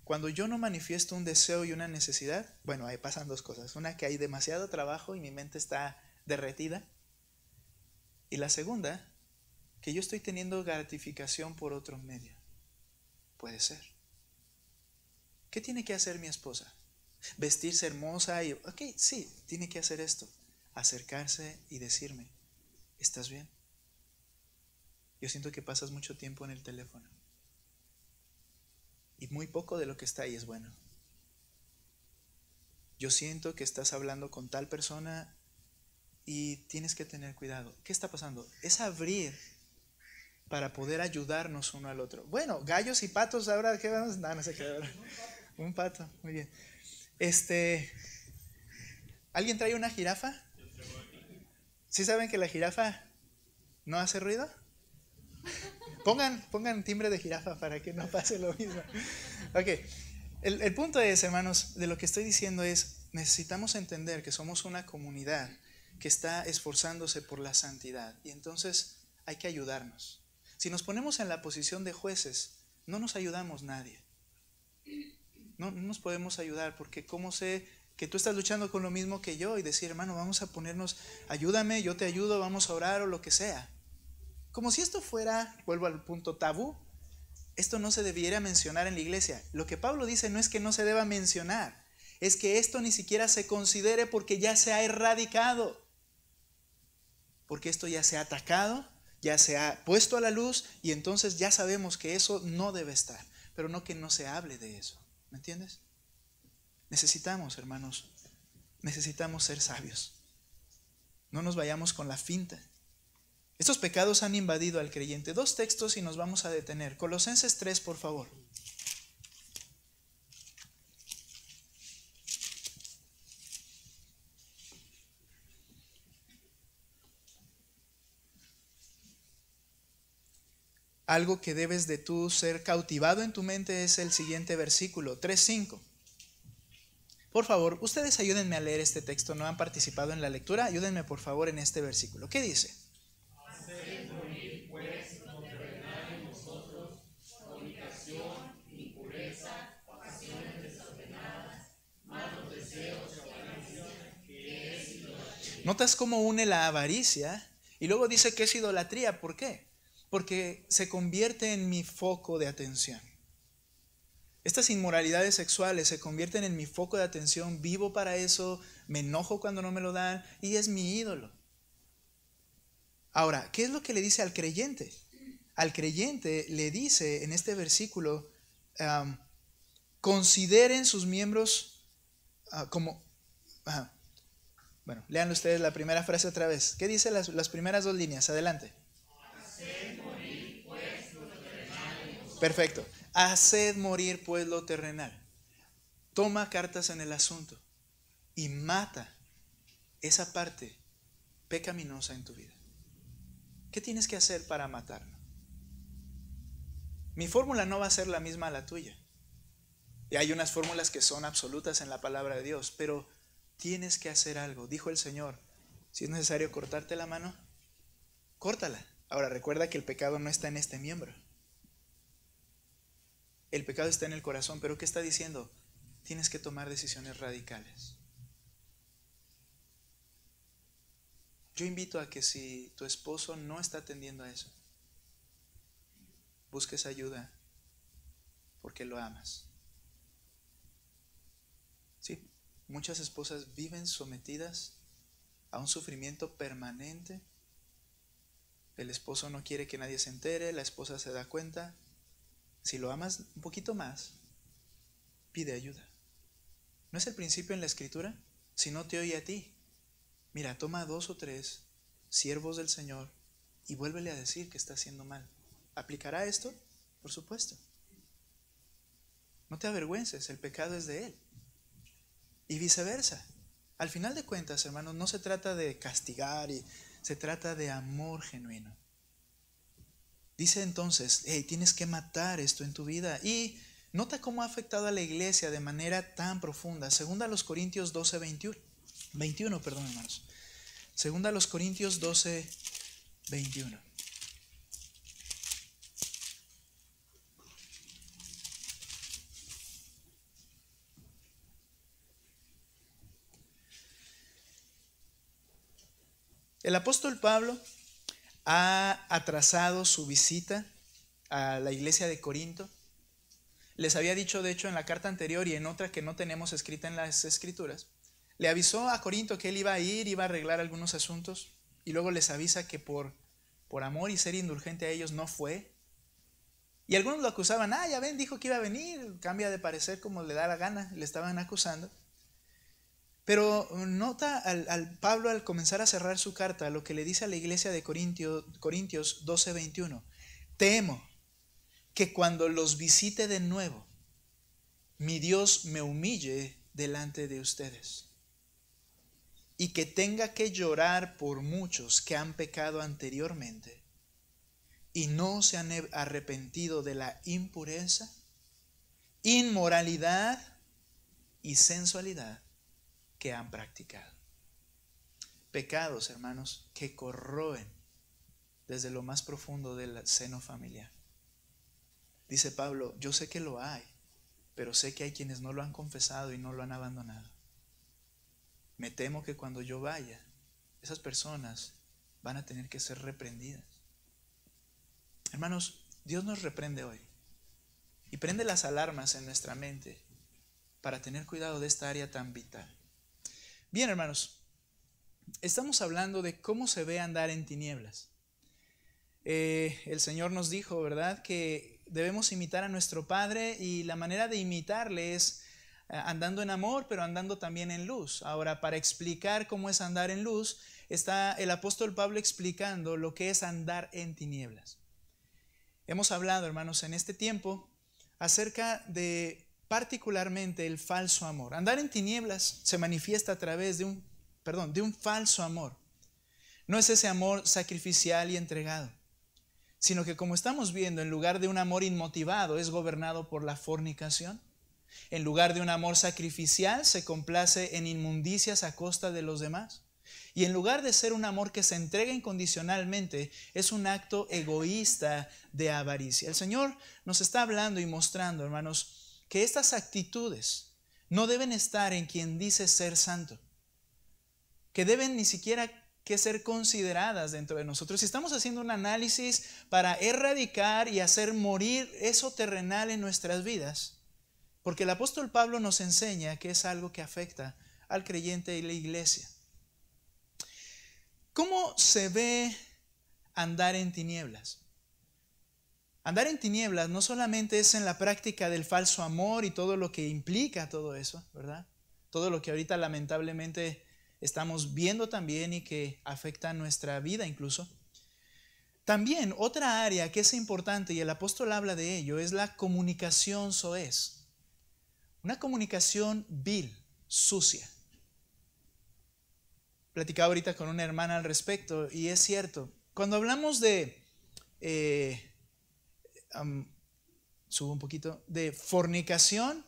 Cuando yo no manifiesto un deseo y una necesidad, bueno, ahí pasan dos cosas. Una, que hay demasiado trabajo y mi mente está derretida. Y la segunda, que yo estoy teniendo gratificación por otro medio. Puede ser. ¿Qué tiene que hacer mi esposa? Vestirse hermosa y, ok, sí, tiene que hacer esto. Acercarse y decirme, ¿estás bien? Yo siento que pasas mucho tiempo en el teléfono. Y muy poco de lo que está ahí es bueno. Yo siento que estás hablando con tal persona y tienes que tener cuidado. ¿Qué está pasando? Es abrir para poder ayudarnos uno al otro. Bueno, gallos y patos, ahora, ¿qué vamos? No sé qué ahora. Un pato, muy bien. ¿Alguien trae una jirafa? ¿Sí saben que la jirafa no hace ruido? Pongan timbre de jirafa para que no pase lo mismo. Ok, el punto es, hermanos, de lo que estoy diciendo es, necesitamos entender que somos una comunidad que está esforzándose por la santidad, y entonces hay que ayudarnos. Si nos ponemos en la posición de jueces, no nos ayudamos nadie. No nos podemos ayudar, porque ¿cómo sé que tú estás luchando con lo mismo que yo? Y decir, hermano, vamos a ponernos, ayúdame, yo te ayudo, vamos a orar o lo que sea. Como si esto fuera, vuelvo al punto tabú, esto no se debiera mencionar en la iglesia. Lo que Pablo dice no es que no se deba mencionar, es que esto ni siquiera se considere porque ya se ha erradicado. Porque esto ya se ha atacado, ya se ha puesto a la luz y entonces ya sabemos que eso no debe estar. Pero no que no se hable de eso. ¿Me entiendes? Necesitamos, hermanos, necesitamos ser sabios. No nos vayamos con la finta. Estos pecados han invadido al creyente. 2 textos y nos vamos a detener. Colosenses 3, por favor. Algo que debes de tú ser cautivado en tu mente es el siguiente versículo, 3:5. Por favor, ustedes ayúdenme a leer este texto. ¿No han participado en la lectura? Ayúdenme por favor en este versículo. ¿Qué dice? Haced morir, pues, lo terrenal en vosotros, fornicación, impureza, pasiones desordenadas, malos deseos y avaricia, que es idolatría. ¿Notas cómo une la avaricia? Y luego dice que es idolatría. ¿Por qué? Porque se convierte en mi foco de atención. Estas inmoralidades sexuales se convierten en mi foco de atención, vivo para eso, me enojo cuando no me lo dan y es mi ídolo. Ahora, ¿qué es lo que le dice al creyente? Al creyente le dice en este versículo, consideren sus miembros como... Bueno, lean ustedes la primera frase otra vez. ¿Qué dice las primeras 2 líneas? Adelante. Haced morir, pues, lo terrenal en vosotros. Perfecto. Haced morir pues lo terrenal. Toma cartas en el asunto y mata esa parte pecaminosa en tu vida. ¿Qué tienes que hacer para matarlo? Mi fórmula no va a ser la misma a la tuya. Y hay unas fórmulas que son absolutas en la palabra de Dios, pero tienes que hacer algo. Dijo el Señor, si es necesario cortarte la mano, córtala. Ahora recuerda que el pecado no está en este miembro. El pecado está en el corazón, pero ¿qué está diciendo? Tienes que tomar decisiones radicales. Yo invito a que si tu esposo no está atendiendo a eso, busques ayuda porque lo amas. Sí, muchas esposas viven sometidas a un sufrimiento permanente. El esposo no quiere que nadie se entere, la esposa se da cuenta. Si lo amas un poquito más, pide ayuda. ¿No es el principio en la escritura? Si no te oye a ti, mira, toma 2 o 3 siervos del Señor y vuélvele a decir que está haciendo mal. ¿Aplicará esto? Por supuesto. No te avergüences, el pecado es de Él. Y viceversa. Al final de cuentas, hermanos, no se trata de castigar, se trata de amor genuino. Dice entonces, hey, tienes que matar esto en tu vida. Y nota cómo ha afectado a la iglesia de manera tan profunda. Segunda a los Corintios 12, 21, perdón, hermanos. Segunda a los Corintios 12, 21. El apóstol Pablo ha atrasado su visita a la iglesia de Corinto. Les había dicho, de hecho, en la carta anterior y en otra que no tenemos escrita en las escrituras, le avisó a Corinto que él iba a ir, iba a arreglar algunos asuntos y luego les avisa que por amor y ser indulgente a ellos no fue. Y algunos lo acusaban, ya ven, dijo que iba a venir, cambia de parecer como le da la gana, le estaban acusando. Pero nota al Pablo al comenzar a cerrar su carta lo que le dice a la iglesia de Corintios 12, 21. Temo que cuando los visite de nuevo, mi Dios me humille delante de ustedes y que tenga que llorar por muchos que han pecado anteriormente y no se han arrepentido de la impureza, inmoralidad y sensualidad que han practicado. Pecados, hermanos, que corroen desde lo más profundo del seno familiar. Dice Pablo, yo sé que lo hay, pero sé que hay quienes no lo han confesado y no lo han abandonado. Me temo que cuando yo vaya, esas personas van a tener que ser reprendidas. Hermanos, Dios nos reprende hoy y prende las alarmas en nuestra mente para tener cuidado de esta área tan vital. Bien, hermanos, estamos hablando de cómo se ve andar en tinieblas. El Señor nos dijo, ¿verdad?, que debemos imitar a nuestro Padre, y la manera de imitarle es andando en amor, pero andando también en luz. Ahora, para explicar cómo es andar en luz, está el apóstol Pablo explicando lo que es andar en tinieblas. Hemos hablado, hermanos, en este tiempo acerca de particularmente el falso amor. Andar en tinieblas se manifiesta a través de un falso amor. No es ese amor sacrificial y entregado, sino que, como estamos viendo, en lugar de un amor inmotivado, es gobernado por la fornicación. En lugar de un amor sacrificial, se complace en inmundicias a costa de los demás. Y en lugar de ser un amor que se entrega incondicionalmente, es un acto egoísta de avaricia. El Señor nos está hablando y mostrando, hermanos, que estas actitudes no deben estar en quien dice ser santo, que deben ni siquiera que ser consideradas dentro de nosotros. Si estamos haciendo un análisis para erradicar y hacer morir eso terrenal en nuestras vidas, porque el apóstol Pablo nos enseña que es algo que afecta al creyente y la iglesia. ¿Cómo se ve andar en tinieblas? Andar en tinieblas no solamente es en la práctica del falso amor y todo lo que implica todo eso, ¿verdad? Todo lo que ahorita lamentablemente estamos viendo también y que afecta nuestra vida incluso. También otra área que es importante, y el apóstol habla de ello, es la comunicación soez. Una comunicación vil, sucia. Platicaba ahorita con una hermana al respecto, y es cierto, cuando hablamos de, subo un poquito, de fornicación,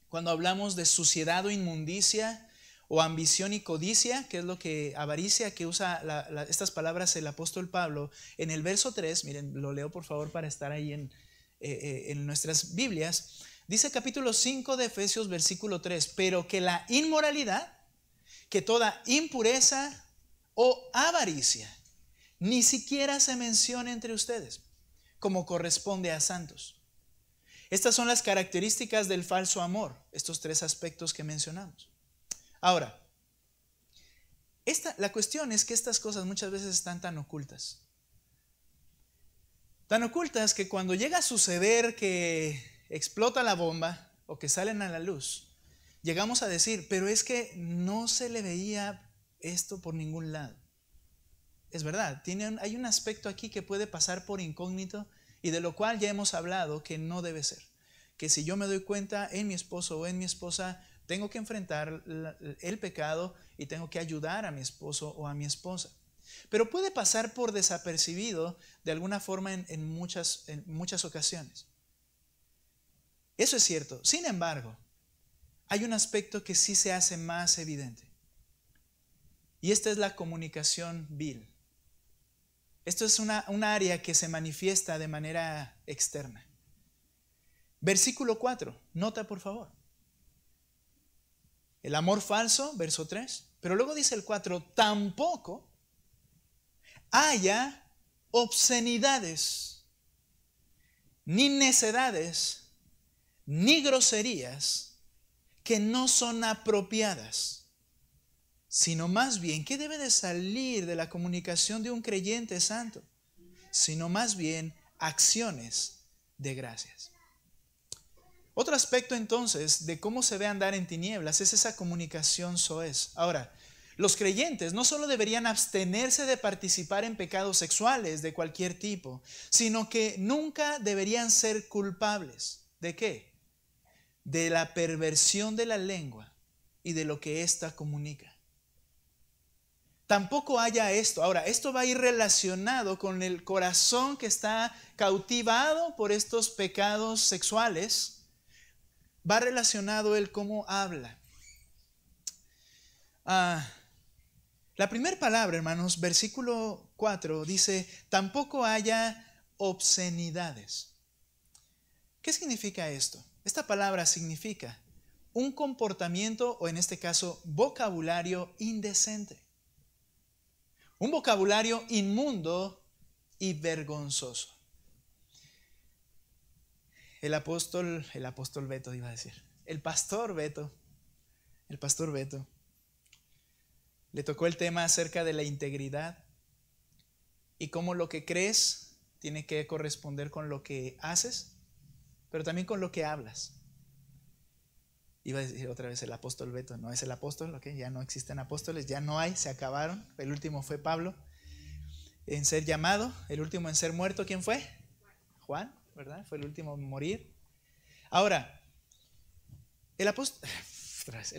cuando hablamos de suciedad o inmundicia, o ambición y codicia, que es lo que avaricia, que usa estas palabras el apóstol Pablo, en el verso 3, miren, lo leo por favor para estar ahí en nuestras Biblias, dice capítulo 5 de Efesios, versículo 3, pero que la inmoralidad, que toda impureza o avaricia ni siquiera se mencione entre ustedes, como corresponde a santos. Estas son las características del falso amor, estos tres aspectos que mencionamos. Ahora, la cuestión es que estas cosas muchas veces están tan ocultas. Tan ocultas que cuando llega a suceder que explota la bomba o que salen a la luz, llegamos a decir, pero es que no se le veía esto por ningún lado. Es verdad, hay un aspecto aquí que puede pasar por incógnito y de lo cual ya hemos hablado que no debe ser. Que si yo me doy cuenta en mi esposo o en mi esposa, tengo que enfrentar el pecado y tengo que ayudar a mi esposo o a mi esposa. Pero puede pasar por desapercibido de alguna forma en muchas ocasiones. Eso es cierto. Sin embargo, hay un aspecto que sí se hace más evidente. Y esta es la comunicación vil. Esto es un área que se manifiesta de manera externa. Versículo 4, nota por favor. El amor falso, verso 3. Pero luego dice el 4, tampoco haya obscenidades, ni necedades, ni groserías que no son apropiadas, sino más bien, ¿qué debe de salir de la comunicación de un creyente santo? Sino más bien acciones de gracias. Otro aspecto entonces de cómo se ve andar en tinieblas es esa comunicación soez. Ahora, los creyentes no solo deberían abstenerse de participar en pecados sexuales de cualquier tipo, sino que nunca deberían ser culpables. ¿De qué? De la perversión de la lengua y de lo que ésta comunica. Tampoco haya esto. Ahora, esto va a ir relacionado con el corazón que está cautivado por estos pecados sexuales. Va relacionado el cómo habla. La primera palabra, hermanos, versículo 4, dice, tampoco haya obscenidades. ¿Qué significa esto? Esta palabra significa un comportamiento, o en este caso, vocabulario indecente. Un vocabulario inmundo y vergonzoso. el apóstol Beto iba a decir, el pastor Beto, le tocó el tema acerca de la integridad y cómo lo que crees tiene que corresponder con lo que haces, pero también con lo que hablas. Iba a decir otra vez el apóstol Beto, no es el apóstol, ¿ok? Ya no existen apóstoles, ya no hay, se acabaron. El último fue Pablo en ser llamado, el último en ser muerto, ¿quién fue? Juan, ¿verdad? Fue el último en morir. Ahora, el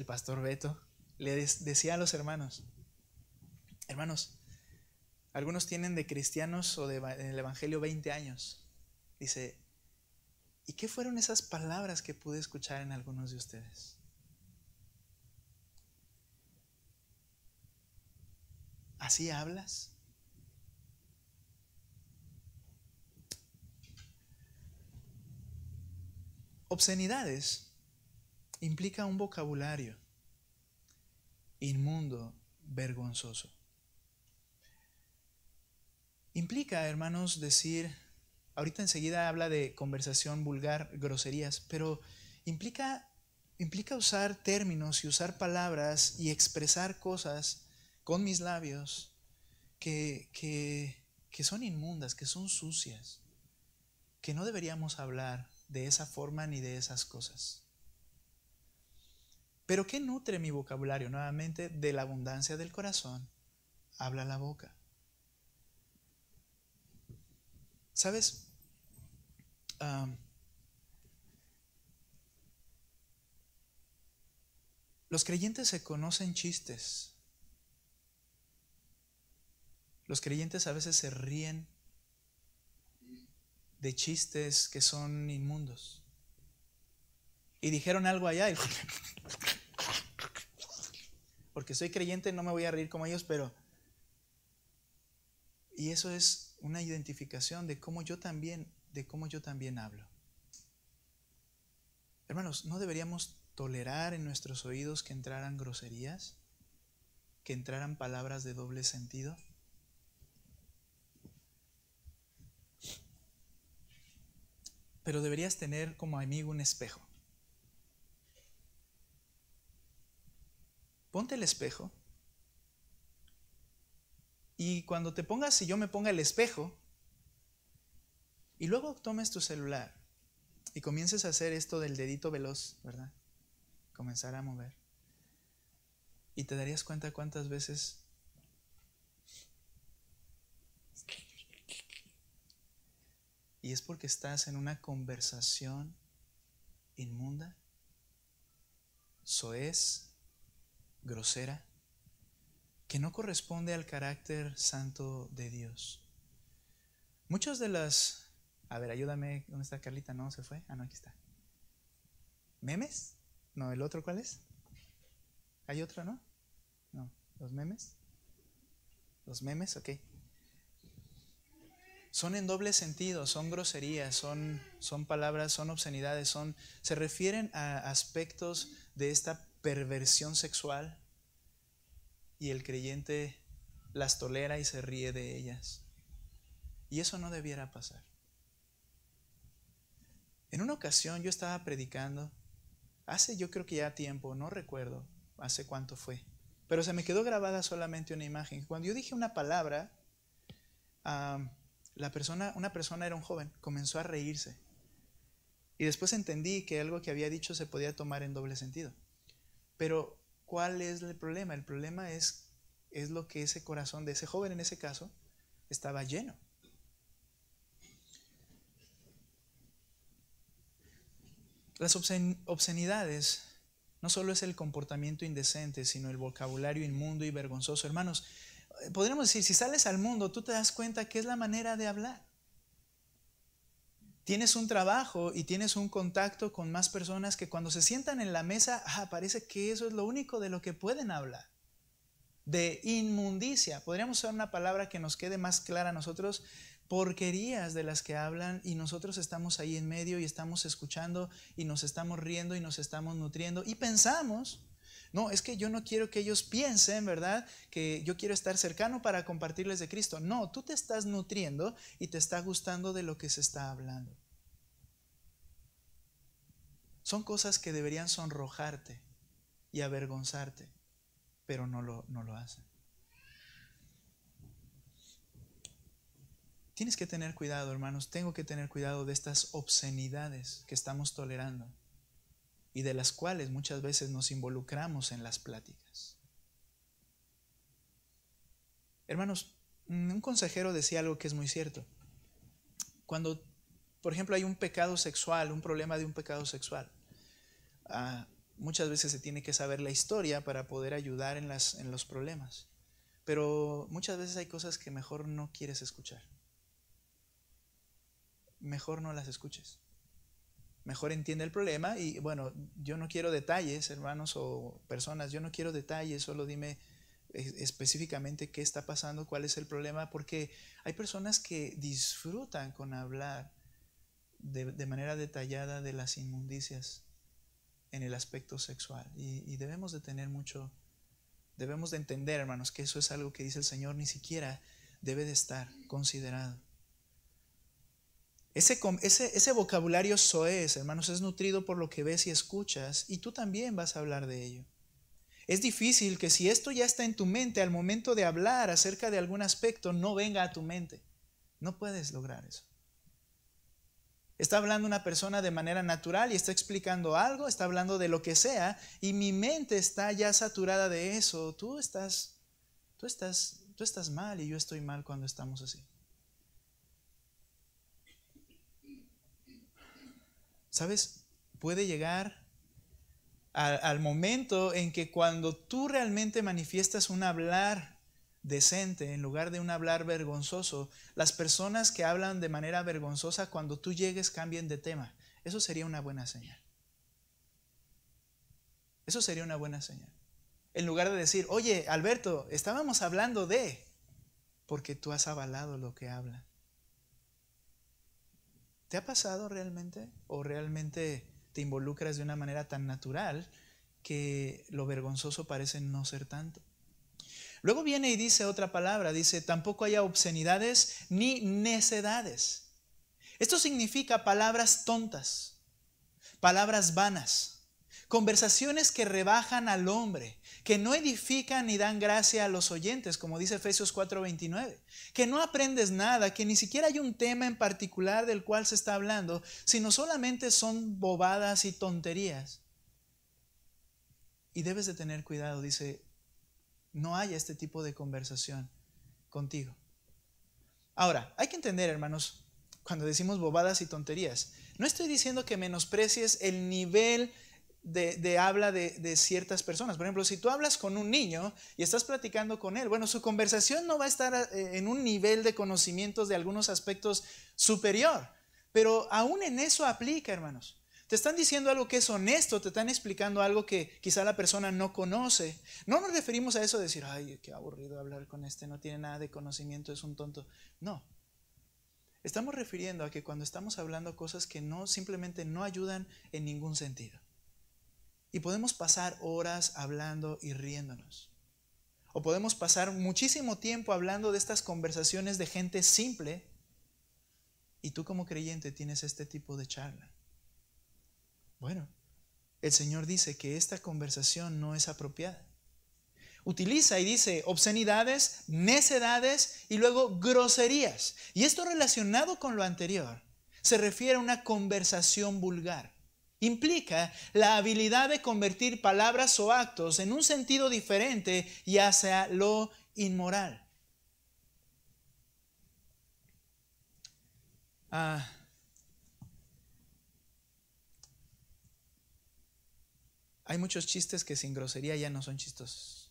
pastor Beto le decía a los hermanos, algunos tienen de cristianos o en el evangelio 20 años. Dice, ¿y qué fueron esas palabras que pude escuchar en algunos de ustedes? ¿Así hablas? Obscenidades implica un vocabulario inmundo, vergonzoso. Implica, hermanos, decir, ahorita enseguida habla de conversación vulgar, groserías, pero implica usar términos y usar palabras y expresar cosas con mis labios que son inmundas, que son sucias, que no deberíamos hablar de esa forma ni de esas cosas. Pero ¿qué nutre mi vocabulario? Nuevamente, de la abundancia del corazón habla la boca. ¿Sabes? Los creyentes se conocen chistes. Los creyentes a veces se ríen de chistes que son inmundos. Y dijeron algo allá y porque soy creyente no me voy a reír como ellos, pero y eso es una identificación de cómo yo también hablo. Hermanos, ¿no deberíamos tolerar en nuestros oídos que entraran groserías, que entraran palabras de doble sentido? Pero deberías tener como amigo un espejo. Ponte el espejo y cuando te pongas, si yo me ponga el espejo y luego tomes tu celular y comiences a hacer esto del dedito veloz, ¿verdad? Comenzar a mover. Y te darías cuenta cuántas veces y es porque estás en una conversación inmunda, soez, grosera, que no corresponde al carácter santo de Dios. Muchos de las... A ver, ayúdame. ¿Dónde está Carlita? No, se fue. Ah, no, aquí está. ¿Memes? No, ¿el otro cuál es? ¿Hay otro, no? No, ¿los memes? Los memes, ok. Son en doble sentido, son groserías, son palabras, son obscenidades, se refieren a aspectos de esta perversión sexual y el creyente las tolera y se ríe de ellas. Y eso no debiera pasar. En una ocasión yo estaba predicando, hace yo creo que ya tiempo, no recuerdo hace cuánto fue, pero se me quedó grabada solamente una imagen. Cuando yo dije una palabra, una persona era un joven, comenzó a reírse. Y después entendí que algo que había dicho se podía tomar en doble sentido. Pero, ¿cuál es el problema? El problema es lo que ese corazón de ese joven en ese caso estaba lleno. Las obscenidades no solo es el comportamiento indecente, sino el vocabulario inmundo y vergonzoso. Hermanos, podríamos decir, si sales al mundo, tú te das cuenta que es la manera de hablar. Tienes un trabajo y tienes un contacto con más personas que cuando se sientan en la mesa, parece que eso es lo único de lo que pueden hablar. De inmundicia. Podríamos usar una palabra que nos quede más clara a nosotros. Porquerías de las que hablan y nosotros estamos ahí en medio y estamos escuchando y nos estamos riendo y nos estamos nutriendo y pensamos, no, es que yo no quiero que ellos piensen, ¿verdad? Que yo quiero estar cercano para compartirles de Cristo. No, tú te estás nutriendo y te está gustando de lo que se está hablando. Son cosas que deberían sonrojarte y avergonzarte, pero no lo hacen. Tienes que tener cuidado, hermanos. Tengo que tener cuidado de estas obscenidades que estamos tolerando y de las cuales muchas veces nos involucramos en las pláticas. Hermanos, un consejero decía algo que es muy cierto. Cuando, por ejemplo, hay un pecado sexual, un problema de un pecado sexual, muchas veces se tiene que saber la historia para poder ayudar en los problemas. Pero muchas veces hay cosas que mejor no quieres escuchar. Mejor no las escuches. Mejor entiende el problema y bueno, yo no quiero detalles, hermanos o personas, yo no quiero detalles, solo dime específicamente qué está pasando, cuál es el problema, porque hay personas que disfrutan con hablar de manera detallada de las inmundicias en el aspecto sexual y debemos de tener mucho, debemos de entender, hermanos, que eso es algo que dice el Señor, ni siquiera debe de estar considerado. Ese vocabulario soez, hermanos, es nutrido por lo que ves y escuchas, y tú también vas a hablar de ello. Es difícil que si esto ya está en tu mente, al momento de hablar acerca de algún aspecto, no venga a tu mente. No puedes lograr eso. Está hablando una persona de manera natural y está explicando algo, está hablando de lo que sea, y mi mente está ya saturada de eso. Tú estás mal y yo estoy mal cuando estamos así. ¿Sabes? Puede llegar al momento en que cuando tú realmente manifiestas un hablar decente en lugar de un hablar vergonzoso, las personas que hablan de manera vergonzosa cuando tú llegues cambien de tema. Eso sería una buena señal. Eso sería una buena señal. En lugar de decir, oye, Alberto, estábamos hablando de, porque tú has avalado lo que hablan. ¿Te ha pasado realmente? ¿O realmente te involucras de una manera tan natural que lo vergonzoso parece no ser tanto? Luego viene y dice otra palabra, dice, tampoco haya obscenidades ni necedades. Esto significa palabras tontas, palabras vanas, conversaciones que rebajan al hombre, que no edifican ni dan gracia a los oyentes, como dice Efesios 4:29, que no aprendes nada, que ni siquiera hay un tema en particular del cual se está hablando, sino solamente son bobadas y tonterías. Y debes de tener cuidado, dice, no haya este tipo de conversación contigo. Ahora, hay que entender, hermanos, cuando decimos bobadas y tonterías, no estoy diciendo que menosprecies el nivel de habla de ciertas personas. Por ejemplo, si tú hablas con un niño y estás platicando con él, bueno, su conversación no va a estar en un nivel de conocimientos de algunos aspectos superior, pero aún en eso aplica, hermanos. Te están diciendo algo que es honesto, te están explicando algo que quizá la persona no conoce. No nos referimos a eso de decir, ay, qué aburrido hablar con este, no tiene nada de conocimiento, es un tonto. No. Estamos refiriendo a que cuando estamos hablando cosas que no simplemente no ayudan en ningún sentido. Y podemos pasar horas hablando y riéndonos. O podemos pasar muchísimo tiempo hablando de estas conversaciones de gente simple. Y tú como creyente tienes este tipo de charla. Bueno, el Señor dice que esta conversación no es apropiada. Utiliza y dice obscenidades, necedades y luego groserías. Y esto relacionado con lo anterior se refiere a una conversación vulgar. Implica la habilidad de convertir palabras o actos en un sentido diferente y hacia lo inmoral. Hay muchos chistes que sin grosería ya no son chistosos.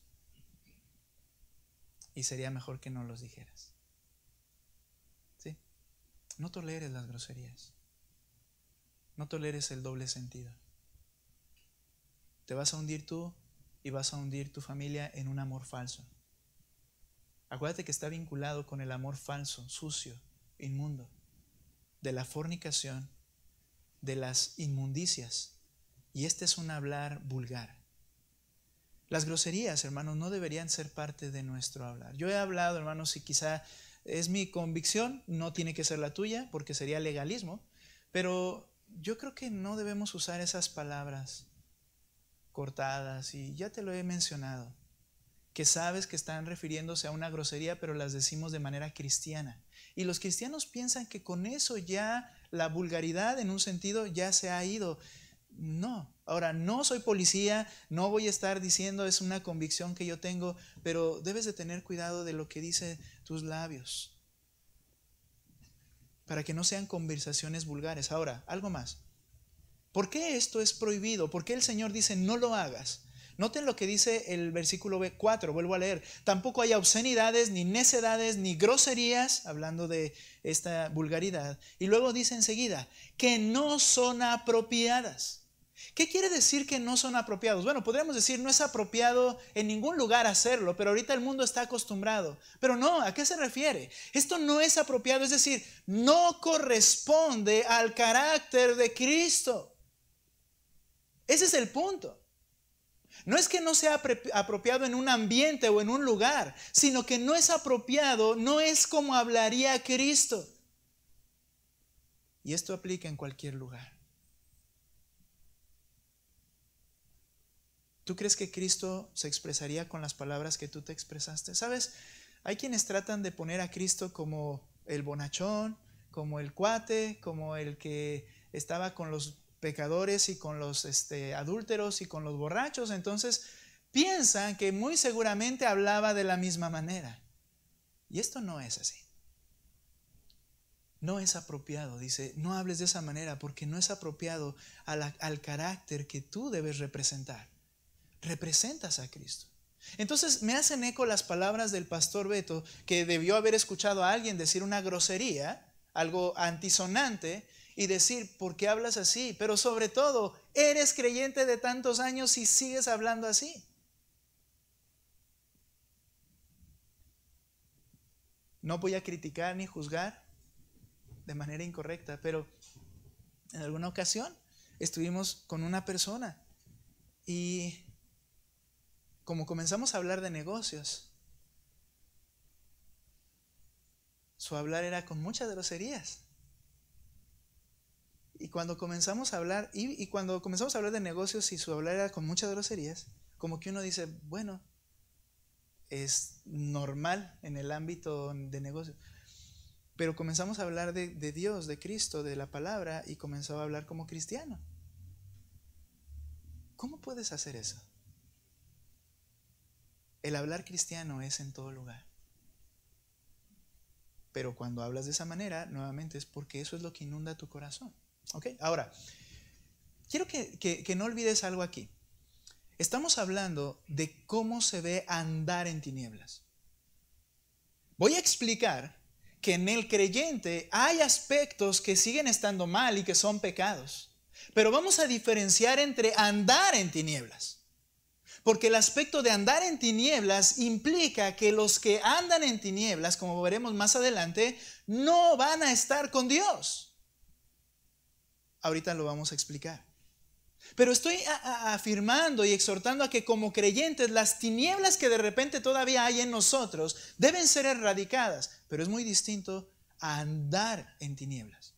Y sería mejor que no los dijeras. ¿Sí? No toleres las groserías. No toleres el doble sentido. Te vas a hundir tú y vas a hundir tu familia en un amor falso. Acuérdate que está vinculado con el amor falso, sucio, inmundo, de la fornicación, de las inmundicias. Y este es un hablar vulgar. Las groserías, hermanos, no deberían ser parte de nuestro hablar. Yo he hablado, hermanos, y quizá es mi convicción, no tiene que ser la tuya, porque sería legalismo, pero yo creo que no debemos usar esas palabras cortadas, y ya te lo he mencionado, que sabes que están refiriéndose a una grosería, pero las decimos de manera cristiana. Y los cristianos piensan que con eso ya la vulgaridad en un sentido ya se ha ido. No. Ahora, no soy policía, no voy a estar diciendo, es una convicción que yo tengo, pero debes de tener cuidado de lo que dicen tus labios, para que no sean conversaciones vulgares. Ahora, algo más. ¿Por qué esto es prohibido? ¿Por qué el Señor dice no lo hagas? Noten lo que dice el versículo 4, vuelvo a leer. Tampoco hay obscenidades, ni necedades, ni groserías, hablando de esta vulgaridad. Y luego dice enseguida, que no son apropiadas. ¿Qué quiere decir que no son apropiados? Bueno, podríamos decir no es apropiado en ningún lugar hacerlo, pero ahorita el mundo está acostumbrado. Pero no, ¿a qué se refiere? Esto no es apropiado, es decir, no corresponde al carácter de Cristo. Ese es el punto. No es que no sea apropiado en un ambiente o en un lugar, sino que no es apropiado, no es como hablaría Cristo. Y esto aplica en cualquier lugar. ¿Tú crees que Cristo se expresaría con las palabras que tú te expresaste? ¿Sabes? Hay quienes tratan de poner a Cristo como el bonachón, como el cuate, como el que estaba con los pecadores y con los adúlteros y con los borrachos. Entonces piensan que muy seguramente hablaba de la misma manera. Y esto no es así. No es apropiado. Dice, no hables de esa manera porque no es apropiado al carácter que tú debes representar. Representas a Cristo. Entonces me hacen eco las palabras del pastor Beto, que debió haber escuchado a alguien decir una grosería, algo antisonante, y decir, ¿por qué hablas así? Pero sobre todo, eres creyente de tantos años y sigues hablando así. No voy a criticar ni juzgar de manera incorrecta, pero en alguna ocasión estuvimos con una persona y como comenzamos a hablar de negocios, su hablar era con muchas groserías. Y cuando comenzamos a hablar, y cuando comenzamos a hablar de negocios y su hablar era con muchas groserías, como que uno dice, bueno, es normal en el ámbito de negocios. Pero comenzamos a hablar de Dios, de Cristo, de la palabra, y comenzó a hablar como cristiano. ¿Cómo puedes hacer eso? El hablar cristiano es en todo lugar. Pero cuando hablas de esa manera, nuevamente es porque eso es lo que inunda tu corazón. ¿Ok? Ahora, quiero que no olvides algo aquí. Estamos hablando de cómo se ve andar en tinieblas. Voy a explicar que en el creyente hay aspectos que siguen estando mal y que son pecados. Pero vamos a diferenciar entre andar en tinieblas. Porque el aspecto de andar en tinieblas implica que los que andan en tinieblas, como veremos más adelante, no van a estar con Dios. Ahorita lo vamos a explicar. Pero estoy afirmando y exhortando a que como creyentes las tinieblas que de repente todavía hay en nosotros deben ser erradicadas. Pero es muy distinto a andar en tinieblas.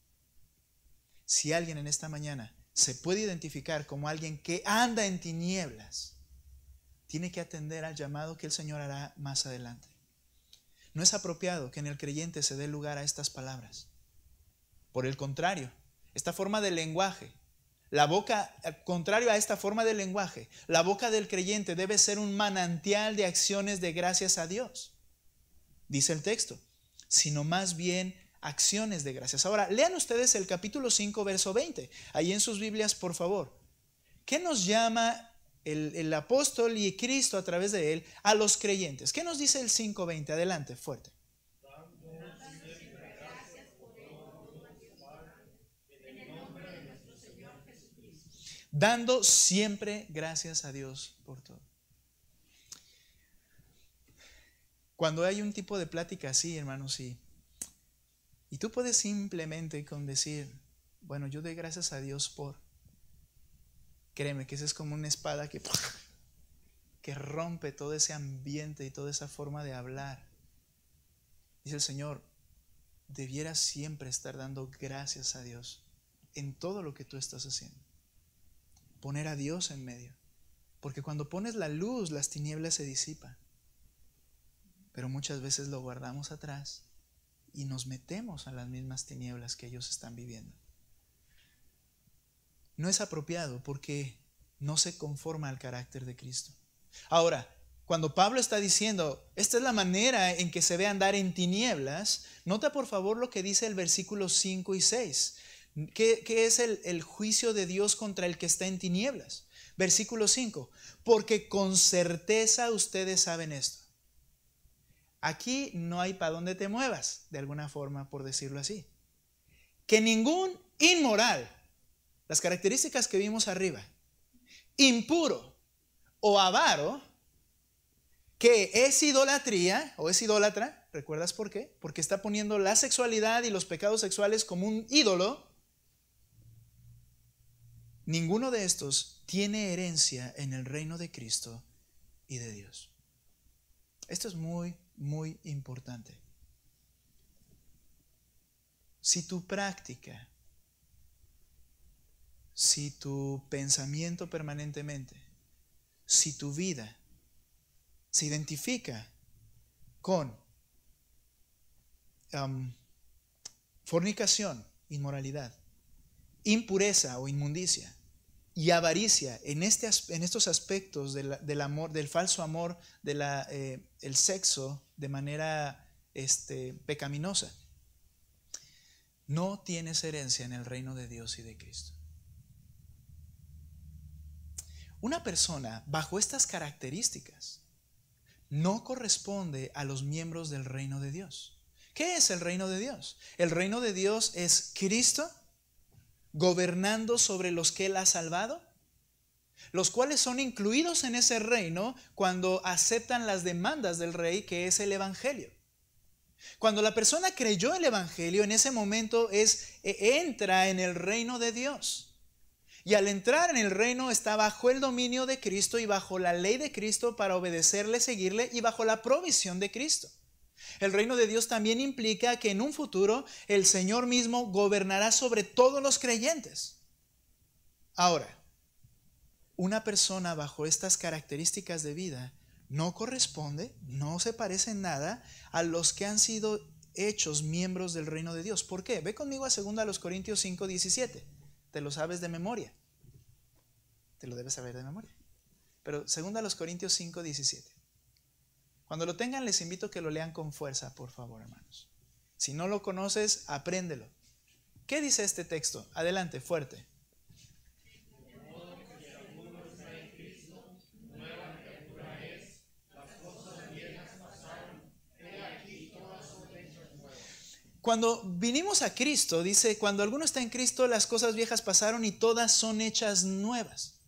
Si alguien en esta mañana se puede identificar como alguien que anda en tinieblas, tiene que atender al llamado que el Señor hará más adelante. No es apropiado que en el creyente se dé lugar a estas palabras. Por el contrario, esta forma de lenguaje, la boca, contrario a esta forma de lenguaje, la boca del creyente debe ser un manantial de acciones de gracias a Dios. Dice el texto, sino más bien acciones de gracias. Ahora, lean ustedes el capítulo 5, verso 20. Ahí en sus Biblias, por favor. ¿Qué nos llama el apóstol y Cristo a través de él a los creyentes? ¿Qué nos dice el 5:20? Adelante, fuerte. Dando siempre gracias a Dios por todo. Cuando hay un tipo de plática así, hermanos, y tú puedes simplemente con decir, bueno, yo doy gracias a Dios por... Créeme que esa es como una espada que rompe todo ese ambiente y toda esa forma de hablar. Dice el Señor, debieras siempre estar dando gracias a Dios en todo lo que tú estás haciendo. Poner a Dios en medio. Porque cuando pones la luz, las tinieblas se disipan. Pero muchas veces lo guardamos atrás y nos metemos a las mismas tinieblas que ellos están viviendo. No es apropiado porque no se conforma al carácter de Cristo. Ahora, cuando Pablo está diciendo, esta es la manera en que se ve andar en tinieblas, nota por favor lo que dice el versículo 5 y 6. ¿Qué es el juicio de Dios contra el que está en tinieblas? Versículo 5, porque con certeza ustedes saben esto. Aquí no hay para dónde te muevas, de alguna forma, por decirlo así. Que ningún inmoral, las características que vimos arriba, impuro o avaro, que es idolatría o es idólatra, ¿recuerdas por qué? Porque está poniendo la sexualidad y los pecados sexuales como un ídolo. Ninguno de estos tiene herencia en el reino de Cristo y de Dios. Esto es muy, muy importante. Si tu práctica, si tu pensamiento permanentemente, si tu vida se identifica con fornicación, inmoralidad, impureza o inmundicia y avaricia en estos aspectos del amor, del falso amor, el sexo de manera pecaminosa, no tienes herencia en el reino de Dios y de Cristo. Una persona bajo estas características no corresponde a los miembros del reino de Dios. ¿Qué es el reino de Dios? El reino de Dios es Cristo gobernando sobre los que Él ha salvado, los cuales son incluidos en ese reino cuando aceptan las demandas del rey, que es el evangelio. Cuando la persona creyó el evangelio, en ese momento entra en el reino de Dios. Y al entrar en el reino está bajo el dominio de Cristo y bajo la ley de Cristo para obedecerle, seguirle y bajo la provisión de Cristo. El reino de Dios también implica que en un futuro el Señor mismo gobernará sobre todos los creyentes. Ahora, una persona bajo estas características de vida no corresponde, no se parece en nada a los que han sido hechos miembros del reino de Dios. ¿Por qué? Ve conmigo a 2 Corintios 5:17. Te lo sabes de memoria. Te lo debes saber de memoria. Pero 2 Corintios 5:17. Cuando lo tengan, les invito a que lo lean con fuerza, por favor, hermanos. Si no lo conoces, apréndelo. ¿Qué dice este texto? Adelante, fuerte. Cuando vinimos a Cristo, dice, cuando alguno está en Cristo, las cosas viejas pasaron y todas son hechas nuevas.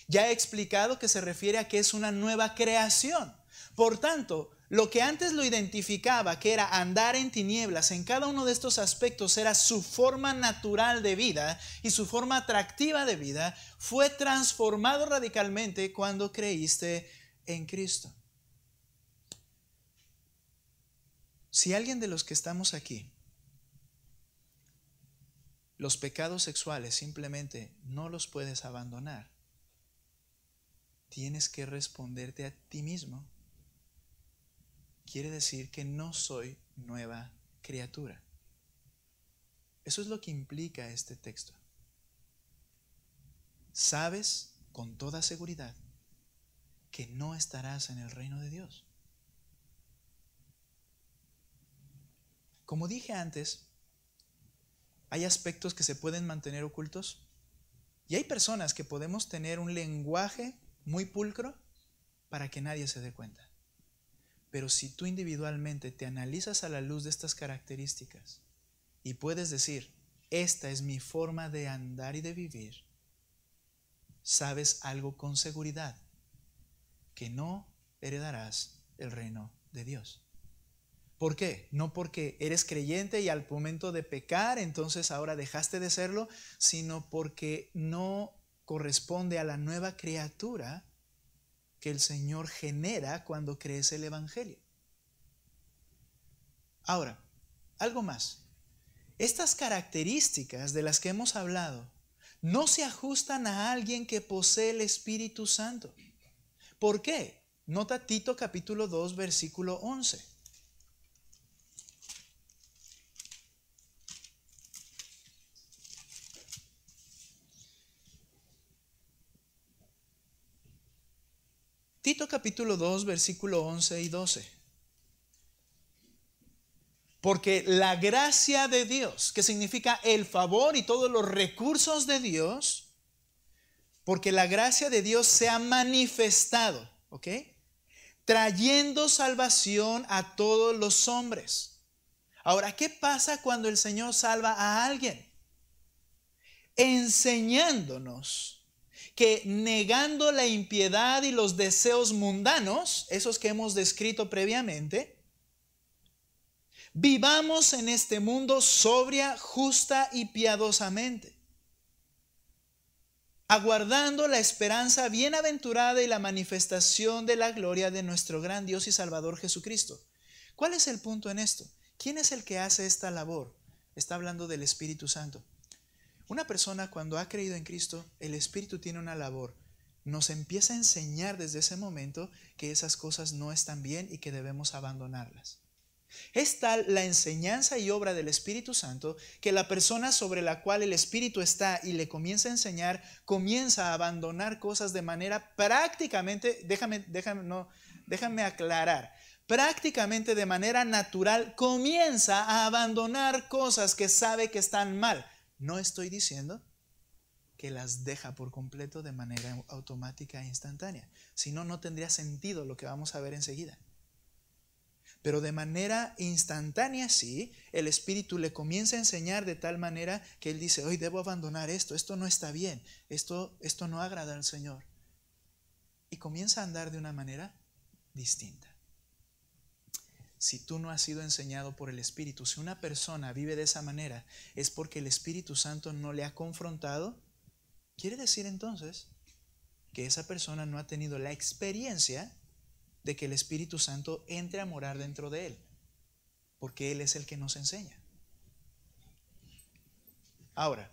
Ya he explicado que se refiere a que es una nueva creación. Por tanto, lo que antes lo identificaba, que era andar en tinieblas, en cada uno de estos aspectos era su forma natural de vida y su forma atractiva de vida, fue transformado radicalmente cuando creíste en Cristo. Si alguien de los que estamos aquí, los pecados sexuales simplemente no los puedes abandonar, tienes que responderte a ti mismo. Quiere decir que no soy nueva criatura. Eso es lo que implica este texto. Sabes con toda seguridad que no estarás en el reino de Dios. Como dije antes, hay aspectos que se pueden mantener ocultos y hay personas que podemos tener un lenguaje muy pulcro para que nadie se dé cuenta. Pero si tú individualmente te analizas a la luz de estas características y puedes decir, esta es mi forma de andar y de vivir, sabes algo con seguridad, que no heredarás el reino de Dios. ¿Por qué? No porque eres creyente y al momento de pecar, entonces ahora dejaste de serlo, sino porque no corresponde a la nueva criatura que el Señor genera cuando crees el evangelio. Ahora, algo más. Estas características de las que hemos hablado no se ajustan a alguien que posee el Espíritu Santo. ¿Por qué? Nota Tito capítulo 2, versículo 11. Tito capítulo 2, versículo 11 y 12. Porque la gracia de Dios, que significa el favor y todos los recursos de Dios, porque la gracia de Dios se ha manifestado, ¿ok? Trayendo salvación a todos los hombres. Ahora, ¿qué pasa cuando el Señor salva a alguien? Enseñándonos que negando la impiedad y los deseos mundanos, esos que hemos descrito previamente, vivamos en este mundo sobria, justa y piadosamente, aguardando la esperanza bienaventurada y la manifestación de la gloria de nuestro gran Dios y Salvador Jesucristo. ¿Cuál es el punto en esto? ¿Quién es el que hace esta labor? Está hablando del Espíritu Santo. Una persona cuando ha creído en Cristo, el Espíritu tiene una labor. Nos empieza a enseñar desde ese momento que esas cosas no están bien y que debemos abandonarlas. Es tal la enseñanza y obra del Espíritu Santo que la persona sobre la cual el Espíritu está y le comienza a enseñar, comienza a abandonar cosas de manera prácticamente, déjame aclarar, prácticamente de manera natural comienza a abandonar cosas que sabe que están mal. No estoy diciendo que las deja por completo de manera automática e instantánea, si no, no tendría sentido lo que vamos a ver enseguida. Pero de manera instantánea sí, el Espíritu le comienza a enseñar de tal manera que él dice, hoy debo abandonar esto no está bien, esto no agrada al Señor. Y comienza a andar de una manera distinta. Si tú no has sido enseñado por el Espíritu, si una persona vive de esa manera, es porque el Espíritu Santo no le ha confrontado. Quiere decir entonces que esa persona no ha tenido la experiencia de que el Espíritu Santo entre a morar dentro de él, porque Él es el que nos enseña. Ahora,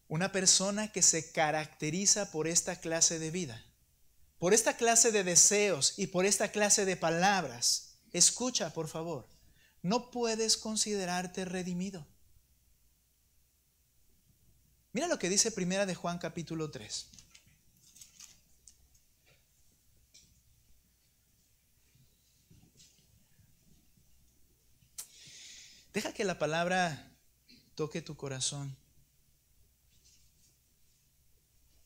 una persona que se caracteriza por esta clase de vida, por esta clase de deseos y por esta clase de palabras, escucha por favor, no puedes considerarte redimido. Mira lo que dice Primera de Juan capítulo 3. Deja que la palabra toque tu corazón.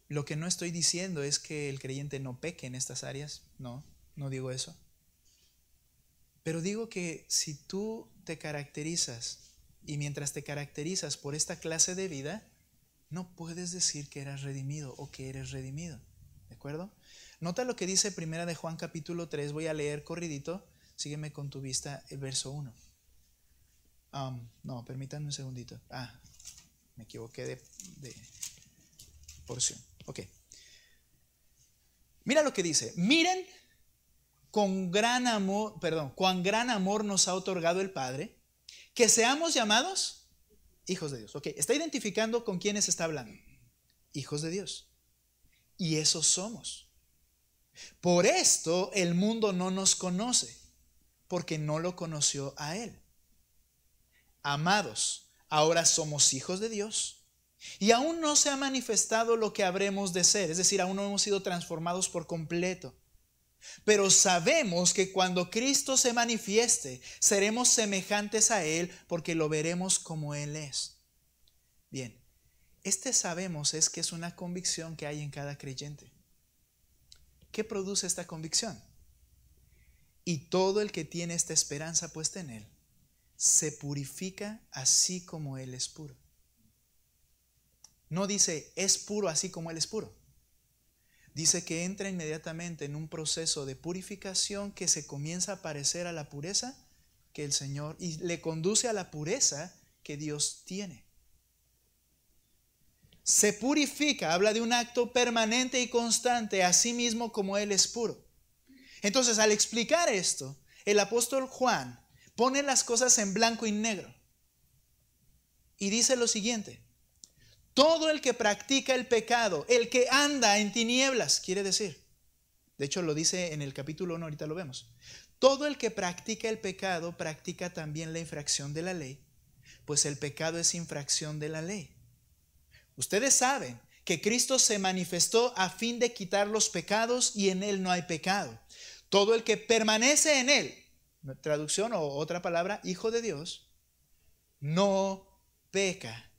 Lo que no estoy diciendo es que el creyente no peque en estas áreas. No digo eso. Pero digo que si tú te caracterizas y mientras te caracterizas por esta clase de vida, no puedes decir que eras redimido o que eres redimido. ¿De acuerdo? Nota lo que dice Primera de Juan capítulo 3. Voy a leer corridito. Sígueme con tu vista el verso 1. Permítanme un segundito. Me equivoqué de porción. Ok. Mira lo que dice. Miren cuán gran amor nos ha otorgado el Padre, que seamos llamados hijos de Dios. Ok, está identificando con quiénes está hablando. Hijos de Dios. Y eso somos. Por esto el mundo no nos conoce, porque no lo conoció a Él. Amados, ahora somos hijos de Dios y aún no se ha manifestado lo que habremos de ser, es decir, aún no hemos sido transformados por completo. Pero sabemos que cuando Cristo se manifieste, seremos semejantes a Él porque lo veremos como Él es. Bien, sabemos es que es una convicción que hay en cada creyente. ¿Qué produce esta convicción? Y todo el que tiene esta esperanza puesta en Él se purifica así como Él es puro. No dice es puro así como Él es puro. Dice que entra inmediatamente en un proceso de purificación que se comienza a parecer a la pureza que el Señor, y le conduce a la pureza que Dios tiene. Se purifica, habla de un acto permanente y constante, así mismo como Él es puro. Entonces, al explicar esto, el apóstol Juan pone las cosas en blanco y negro. Y dice lo siguiente: todo el que practica el pecado, el que anda en tinieblas, quiere decir. De hecho lo dice en el capítulo 1, ahorita lo vemos. Todo el que practica el pecado practica también la infracción de la ley, pues el pecado es infracción de la ley. Ustedes saben que Cristo se manifestó a fin de quitar los pecados y en Él no hay pecado. Todo el que permanece en Él, traducción o otra palabra, hijo de Dios, no peca.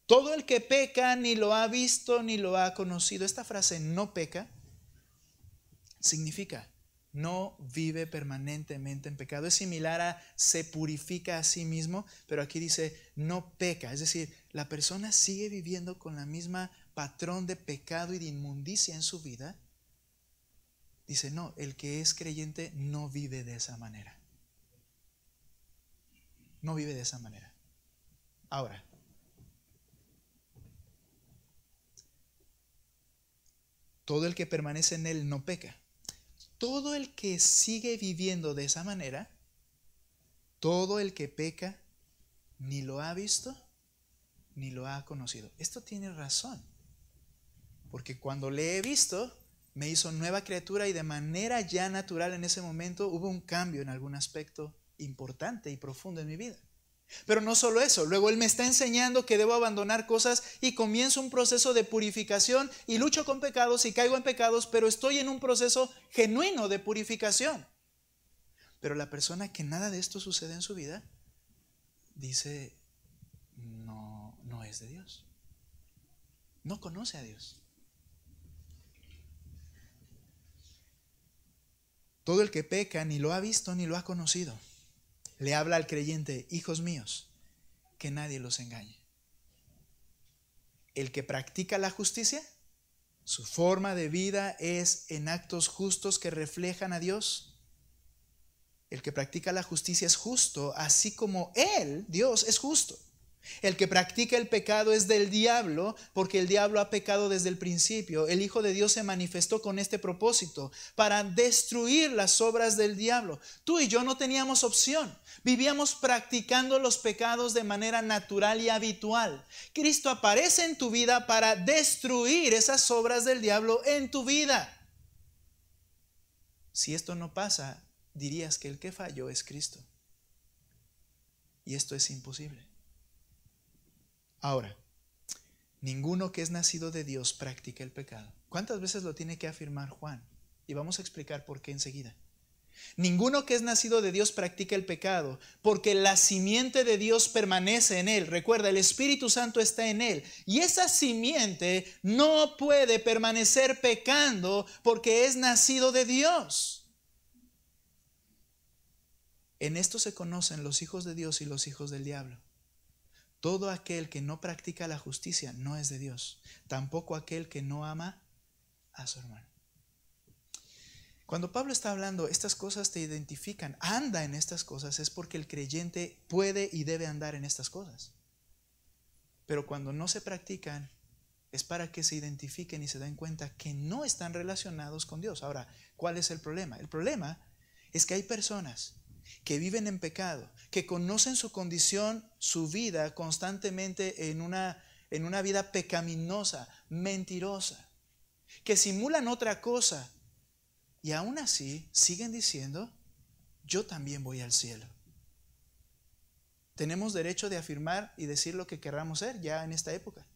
Todo el que peca ni lo ha visto ni lo ha conocido. Esta frase no peca significa no vive permanentemente en pecado. Es similar a se purifica a sí mismo, pero aquí dice no peca. Es decir, la persona sigue viviendo con la misma patrón de pecado y de inmundicia en su vida. Dice no, el que es creyente no vive de esa manera. No vive de esa manera. Ahora, todo el que permanece en Él no peca. Todo el que sigue viviendo de esa manera, todo el que peca, ni lo ha visto, ni lo ha conocido. Esto tiene razón, porque cuando le he visto, me hizo nueva criatura y de manera ya natural en ese momento hubo un cambio en algún aspecto importante y profundo en mi vida. Pero no solo eso, luego Él me está enseñando que debo abandonar cosas y comienzo un proceso de purificación y lucho con pecados y caigo en pecados, pero estoy en un proceso genuino de purificación. Pero la persona que nada de esto sucede en su vida, dice, no es de Dios. No conoce a Dios. Todo el que peca ni lo ha visto ni lo ha conocido. Le habla al creyente: hijos míos, que nadie los engañe. El que practica la justicia, su forma de vida es en actos justos que reflejan a Dios. El que practica la justicia es justo, así como Él, Dios, es justo. El que practica el pecado es del diablo, porque el diablo ha pecado desde el principio. El Hijo de Dios se manifestó con este propósito, para destruir las obras del diablo. Tú y yo no teníamos opción. Vivíamos practicando los pecados de manera natural y habitual. Cristo aparece en tu vida para destruir esas obras del diablo en tu vida. Si esto no pasa, dirías que el que falló es Cristo. Y esto es imposible. Ahora, ninguno que es nacido de Dios practica el pecado. ¿Cuántas veces lo tiene que afirmar Juan? Y vamos a explicar por qué enseguida. Ninguno que es nacido de Dios practica el pecado, porque la simiente de Dios permanece en él. Recuerda, el Espíritu Santo está en él. Y esa simiente no puede permanecer pecando porque es nacido de Dios. En esto se conocen los hijos de Dios y los hijos del diablo. Todo aquel que no practica la justicia no es de Dios, tampoco aquel que no ama a su hermano. Cuando Pablo está hablando, estas cosas te identifican, anda en estas cosas, es porque el creyente puede y debe andar en estas cosas. Pero cuando no se practican, es para que se identifiquen y se den cuenta que no están relacionados con Dios. Ahora, ¿cuál es el problema? El problema es que hay personas que viven en pecado, que conocen su condición, su vida constantemente en una vida pecaminosa, mentirosa, que simulan otra cosa y aún así siguen diciendo: yo también voy al cielo. Tenemos derecho de afirmar y decir lo que queramos ser ya en esta época.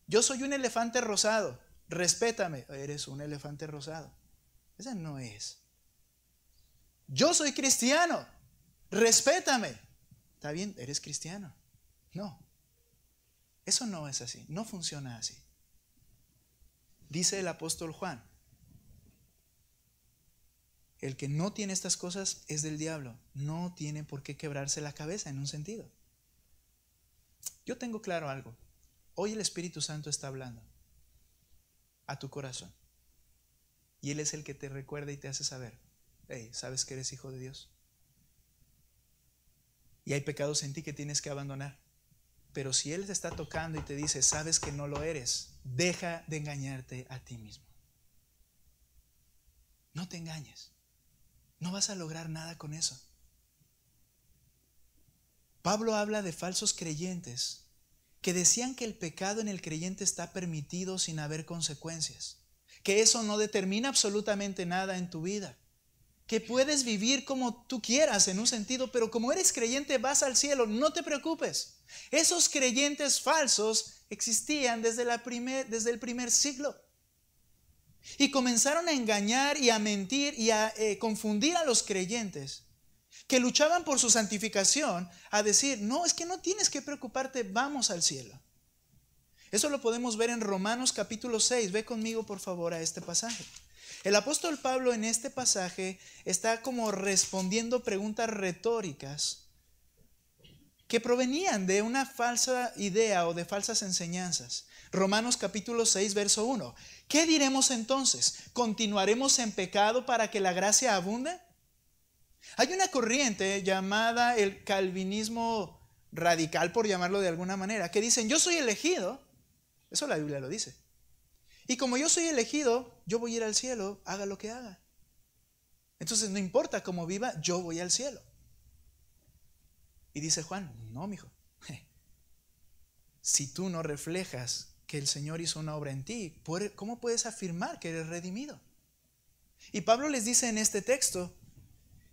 Yo soy un elefante rosado, respétame. Eres un elefante rosado. Esa no es. Yo soy cristiano, respétame. ¿Está bien? ¿Eres cristiano? No. Eso no es así, no funciona así. Dice el apóstol Juan: el que no tiene estas cosas es del diablo. No tiene por qué quebrarse la cabeza en un sentido. Yo tengo claro algo. Hoy el Espíritu Santo está hablando a tu corazón. Y Él es el que te recuerda y te hace saber: hey, ¿sabes que eres hijo de Dios? Y hay pecados en ti que tienes que abandonar. Pero si Él te está tocando y te dice: sabes que no lo eres, deja de engañarte a ti mismo. No te engañes. No vas a lograr nada con eso. Pablo habla de falsos creyentes que decían que el pecado en el creyente está permitido sin haber consecuencias, que eso no determina absolutamente nada en tu vida, que puedes vivir como tú quieras en un sentido, pero como eres creyente vas al cielo, no te preocupes. Esos creyentes falsos existían desde el primer siglo y comenzaron a engañar y a mentir y a confundir a los creyentes que luchaban por su santificación, a decir, no, es que no tienes que preocuparte, vamos al cielo. Eso lo podemos ver en Romanos capítulo 6. Ve conmigo por favor a este pasaje. El apóstol Pablo en este pasaje está como respondiendo preguntas retóricas que provenían de una falsa idea o de falsas enseñanzas. Romanos capítulo 6, verso 1. ¿Qué diremos entonces? ¿Continuaremos en pecado para que la gracia abunde? Hay una corriente llamada el calvinismo radical, por llamarlo de alguna manera, que dicen, yo soy elegido. Eso la Biblia lo dice. Y como yo soy elegido, yo voy a ir al cielo, haga lo que haga. Entonces no importa cómo viva, yo voy al cielo. Y dice Juan, no, mijo. Si tú no reflejas que el Señor hizo una obra en ti, ¿cómo puedes afirmar que eres redimido? Y Pablo les dice en este texto,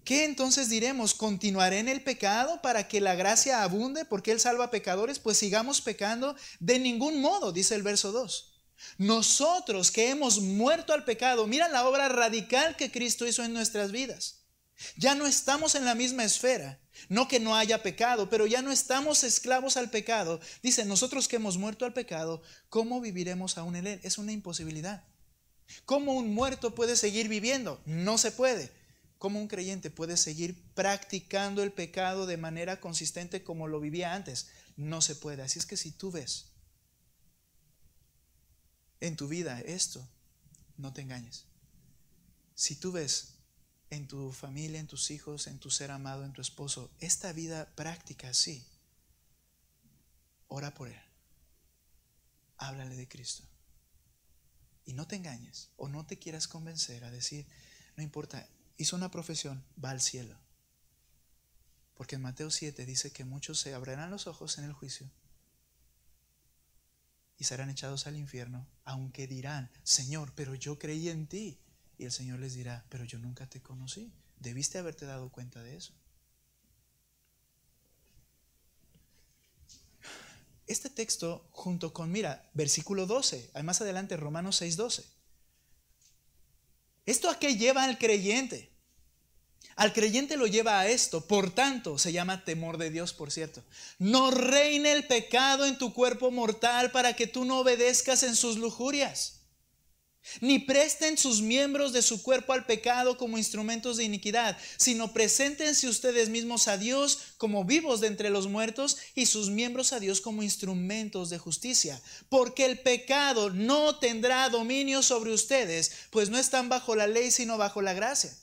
¿qué entonces diremos? ¿Continuaré en el pecado para que la gracia abunde? Porque Él salva a pecadores, pues sigamos pecando. De ningún modo, dice el verso 2. Nosotros que hemos muerto al pecado, mira la obra radical que Cristo hizo en nuestras vidas. Ya no estamos en la misma esfera. No que no haya pecado, pero ya no estamos esclavos al pecado. Dice, nosotros que hemos muerto al pecado, ¿cómo viviremos aún en él? Es una imposibilidad. ¿Cómo un muerto puede seguir viviendo? No se puede. ¿Cómo un creyente puede seguir practicando el pecado de manera consistente como lo vivía antes? No se puede. Así es que si tú ves en tu vida esto, no te engañes. Si tú ves en tu familia, en tus hijos, en tu ser amado, en tu esposo, esta vida práctica así, ora por él. Háblale de Cristo. Y no te engañes o no te quieras convencer a decir, no importa, hizo una profesión, va al cielo. Porque en Mateo 7 dice que muchos se abrirán los ojos en el juicio y serán echados al infierno, aunque dirán, Señor, pero yo creí en ti. Y el Señor les dirá, pero yo nunca te conocí. Debiste haberte dado cuenta de eso. Este texto junto con, mira, versículo 12, más adelante Romanos 6:12. ¿Esto a qué lleva al creyente? Al creyente lo lleva a esto, por tanto, se llama temor de Dios, por cierto. No reine el pecado en tu cuerpo mortal para que tú no obedezcas en sus lujurias. Ni presten sus miembros de su cuerpo al pecado como instrumentos de iniquidad, sino preséntense ustedes mismos a Dios como vivos de entre los muertos y sus miembros a Dios como instrumentos de justicia. Porque el pecado no tendrá dominio sobre ustedes, pues no están bajo la ley sino bajo la gracia.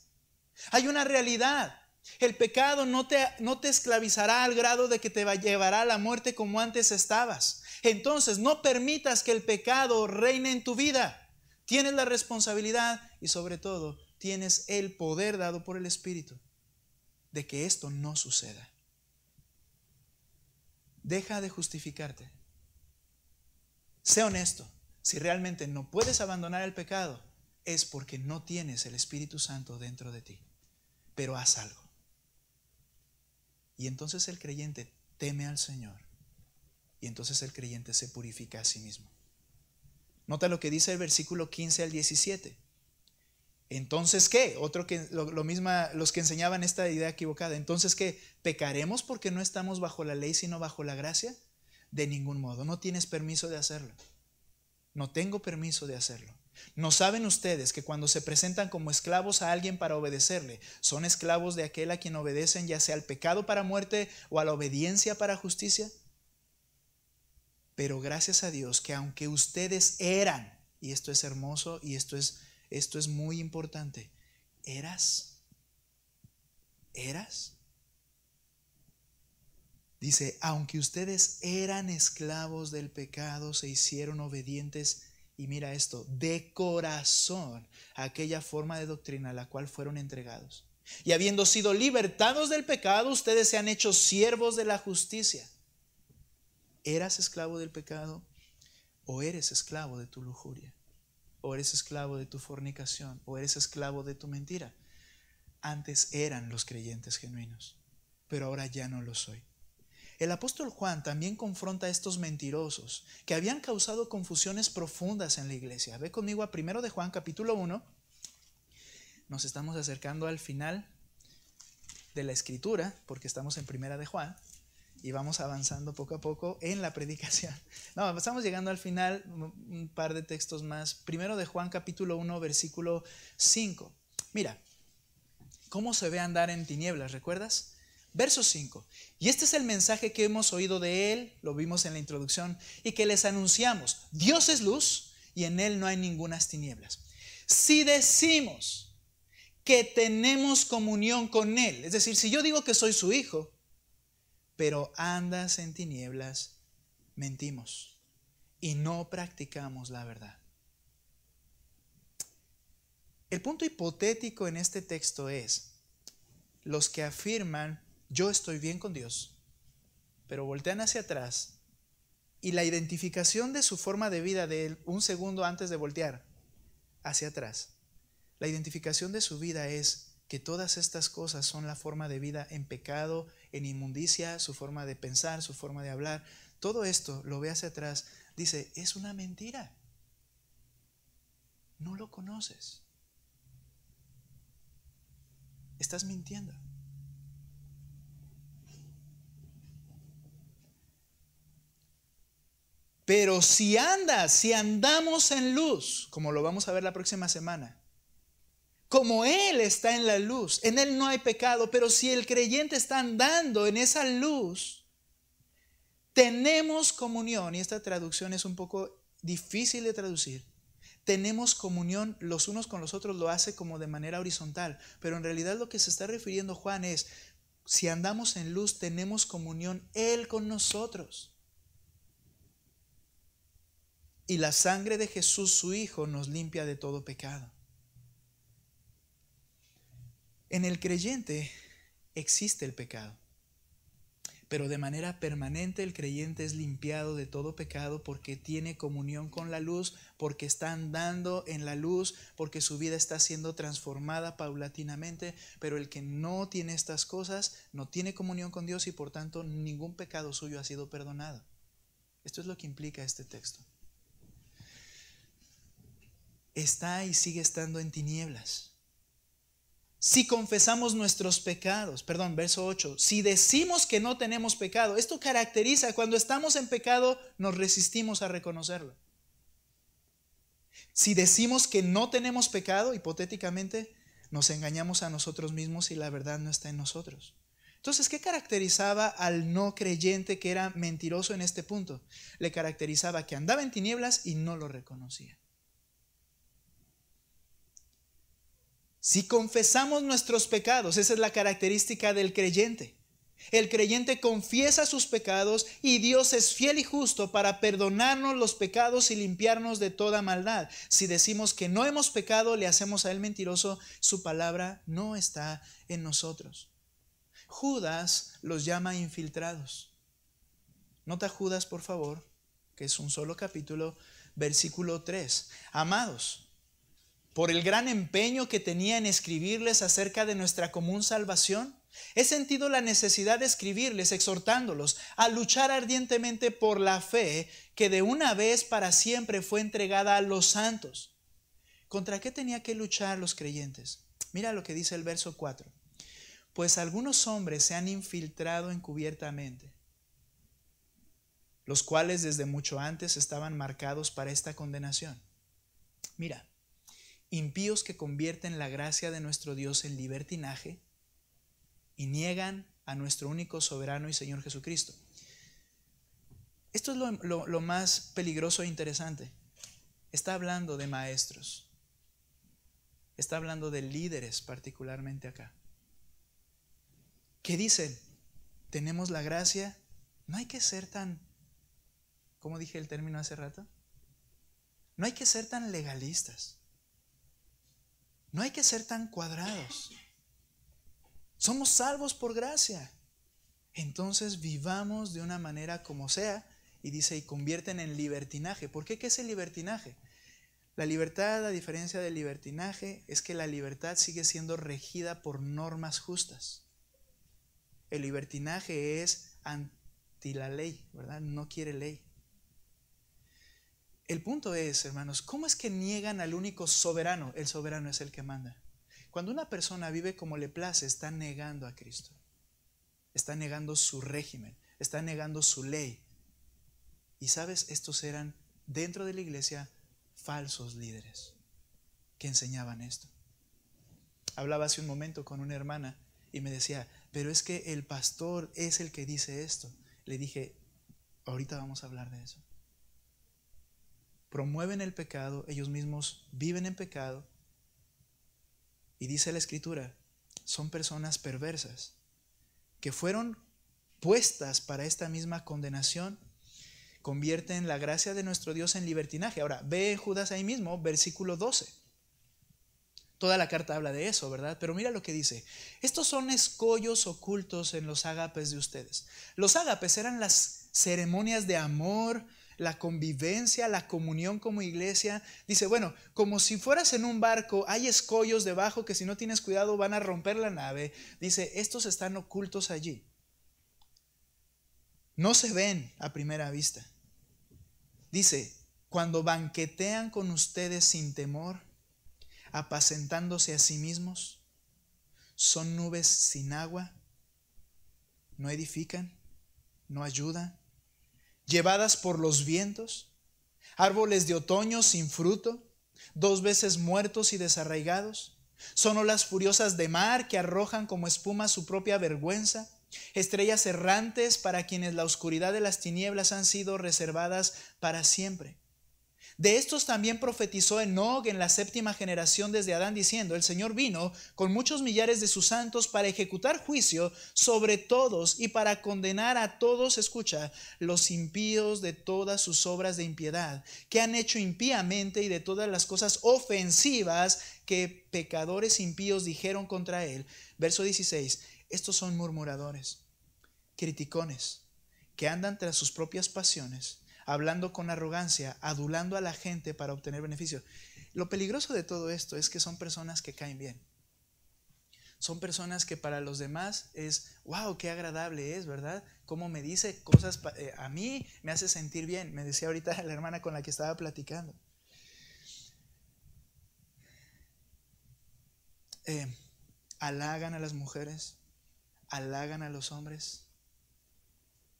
Hay una realidad. El pecado no te esclavizará al grado de que te llevará a la muerte como antes estabas. Entonces no permitas que el pecado reine en tu vida. Tienes la responsabilidad y sobre todo tienes el poder dado por el Espíritu de que esto no suceda. Deja de justificarte. Sé honesto. Si realmente no puedes abandonar el pecado, es porque no tienes el Espíritu Santo dentro de ti. Pero haz algo. Y entonces el creyente teme al Señor. Y entonces el creyente se purifica a sí mismo. Nota lo que dice el versículo 15 al 17. Entonces, ¿qué? Otro que lo mismo, los que enseñaban esta idea equivocada. Entonces, ¿qué? ¿Pecaremos porque no estamos bajo la ley sino bajo la gracia? De ningún modo. No tienes permiso de hacerlo. No tengo permiso de hacerlo. ¿No saben ustedes que cuando se presentan como esclavos a alguien para obedecerle, son esclavos de aquel a quien obedecen, ya sea al pecado para muerte o a la obediencia para justicia? Pero gracias a Dios que aunque ustedes eran, y esto es hermoso y esto es muy importante, eras. Dice, aunque ustedes eran esclavos del pecado, se hicieron obedientes, y mira esto, de corazón, a aquella forma de doctrina a la cual fueron entregados. Y habiendo sido libertados del pecado, ustedes se han hecho siervos de la justicia. ¿Eras esclavo del pecado o eres esclavo de tu lujuria? ¿O eres esclavo de tu fornicación? ¿O eres esclavo de tu mentira? Antes eran los creyentes genuinos, pero ahora ya no lo soy. El apóstol Juan también confronta a estos mentirosos que habían causado confusiones profundas en la iglesia. Ve conmigo a 1 de Juan capítulo 1. Nos estamos acercando al final de la escritura porque estamos en 1 de Juan y vamos avanzando poco a poco en la predicación. No, estamos llegando al final, un par de textos más. 1 de Juan capítulo 1 versículo 5. Mira, ¿cómo se ve andar en tinieblas? ¿Recuerdas? Verso 5. Y este es el mensaje que hemos oído de él, lo vimos en la introducción, y que les anunciamos. Dios es luz y en él no hay ningunas tinieblas. Si decimos que tenemos comunión con él, es decir, si yo digo que soy su hijo, pero andas en tinieblas, mentimos y no practicamos la verdad. El punto hipotético en este texto es los que afirman yo estoy bien con Dios, pero voltean hacia atrás y la identificación de su forma de vida de un segundo antes de voltear hacia atrás, la identificación de su vida es que todas estas cosas son la forma de vida en pecado, en inmundicia, su forma de pensar, su forma de hablar. Todo esto lo ve hacia atrás, dice, es una mentira. No lo conoces. Estás mintiendo. Pero si andamos en luz, como lo vamos a ver la próxima semana, como Él está en la luz, en Él no hay pecado, pero si el creyente está andando en esa luz, tenemos comunión, y esta traducción es un poco difícil de traducir, tenemos comunión los unos con los otros, lo hace como de manera horizontal, pero en realidad lo que se está refiriendo Juan es, si andamos en luz, tenemos comunión Él con nosotros. Y la sangre de Jesús, su Hijo, nos limpia de todo pecado. En el creyente existe el pecado, pero de manera permanente el creyente es limpiado de todo pecado porque tiene comunión con la luz, porque está andando en la luz, porque su vida está siendo transformada paulatinamente. Pero el que no tiene estas cosas no tiene comunión con Dios y por tanto ningún pecado suyo ha sido perdonado. Esto es lo que implica este texto. Está y sigue estando en tinieblas. Si confesamos nuestros pecados, verso 8, si decimos que no tenemos pecado, esto caracteriza cuando estamos en pecado, nos resistimos a reconocerlo. Si decimos que no tenemos pecado, hipotéticamente, nos engañamos a nosotros mismos y la verdad no está en nosotros. Entonces, ¿qué caracterizaba al no creyente que era mentiroso en este punto? Le caracterizaba que andaba en tinieblas y no lo reconocía. Si confesamos nuestros pecados, esa es la característica del creyente. El creyente confiesa sus pecados y Dios es fiel y justo para perdonarnos los pecados y limpiarnos de toda maldad. Si decimos que no hemos pecado, le hacemos a él mentiroso, su palabra no está en nosotros. Judas los llama infiltrados. Nota Judas, por favor, que es un solo capítulo, versículo 3. Amados, por el gran empeño que tenía en escribirles acerca de nuestra común salvación, he sentido la necesidad de escribirles exhortándolos a luchar ardientemente por la fe que de una vez para siempre fue entregada a los santos. ¿Contra qué tenía que luchar los creyentes? Mira lo que dice el verso 4. Pues algunos hombres se han infiltrado encubiertamente, los cuales desde mucho antes estaban marcados para esta condenación. Mira, impíos que convierten la gracia de nuestro Dios en libertinaje y niegan a nuestro único soberano y Señor Jesucristo. Esto es lo más peligroso e interesante. Está hablando de maestros. Está hablando de líderes particularmente acá. ¿Qué dicen? Tenemos la gracia. No hay que ser tan, ¿cómo dije el término hace rato? No hay que ser tan legalistas. No hay que ser tan cuadrados. Somos salvos por gracia. Entonces vivamos de una manera como sea. Y dice, y convierten en libertinaje. ¿Por qué? ¿Qué es el libertinaje? La libertad, a diferencia del libertinaje, es que la libertad sigue siendo regida por normas justas. El libertinaje es anti la ley, ¿verdad? No quiere ley. El punto es, hermanos, ¿cómo es que niegan al único soberano? El soberano es el que manda. Cuando una persona vive como le place, está negando a Cristo. Está negando su régimen, está negando su ley. Y sabes, estos eran dentro de la iglesia falsos líderes que enseñaban esto. Hablaba hace un momento con una hermana y me decía, pero es que el pastor es el que dice esto. Le dije, ahorita vamos a hablar de eso. Promueven el pecado, ellos mismos viven en pecado. Y dice la Escritura, son personas perversas que fueron puestas para esta misma condenación. Convierten la gracia de nuestro Dios en libertinaje. Ahora, ve Judas ahí mismo, versículo 12. Toda la carta habla de eso, ¿verdad? Pero mira lo que dice. Estos son escollos ocultos en los ágapes de ustedes. Los ágapes eran las ceremonias de amor, la convivencia, la comunión como iglesia. Dice, bueno, como si fueras en un barco, hay escollos debajo que si no tienes cuidado van a romper la nave. Dice, estos están ocultos allí. No se ven a primera vista. Dice, cuando banquetean con ustedes sin temor, apacentándose a sí mismos, son nubes sin agua, no edifican, no ayudan, llevadas por los vientos, árboles de otoño sin fruto, 2 veces muertos y desarraigados, son olas furiosas de mar que arrojan como espuma su propia vergüenza, estrellas errantes para quienes la oscuridad de las tinieblas han sido reservadas para siempre. De estos también profetizó Enoc en la 7ª generación desde Adán, diciendo, el Señor vino con muchos millares de sus santos para ejecutar juicio sobre todos y para condenar a todos, escucha, los impíos de todas sus obras de impiedad, que han hecho impíamente y de todas las cosas ofensivas que pecadores impíos dijeron contra él. Verso 16, estos son murmuradores, criticones, que andan tras sus propias pasiones, hablando con arrogancia, adulando a la gente para obtener beneficio. Lo peligroso de todo esto es que son personas que caen bien. Son personas que para los demás es, wow, qué agradable es, ¿verdad? Cómo me dice cosas, a mí me hace sentir bien. Me decía ahorita la hermana con la que estaba platicando. Halagan a las mujeres, halagan a los hombres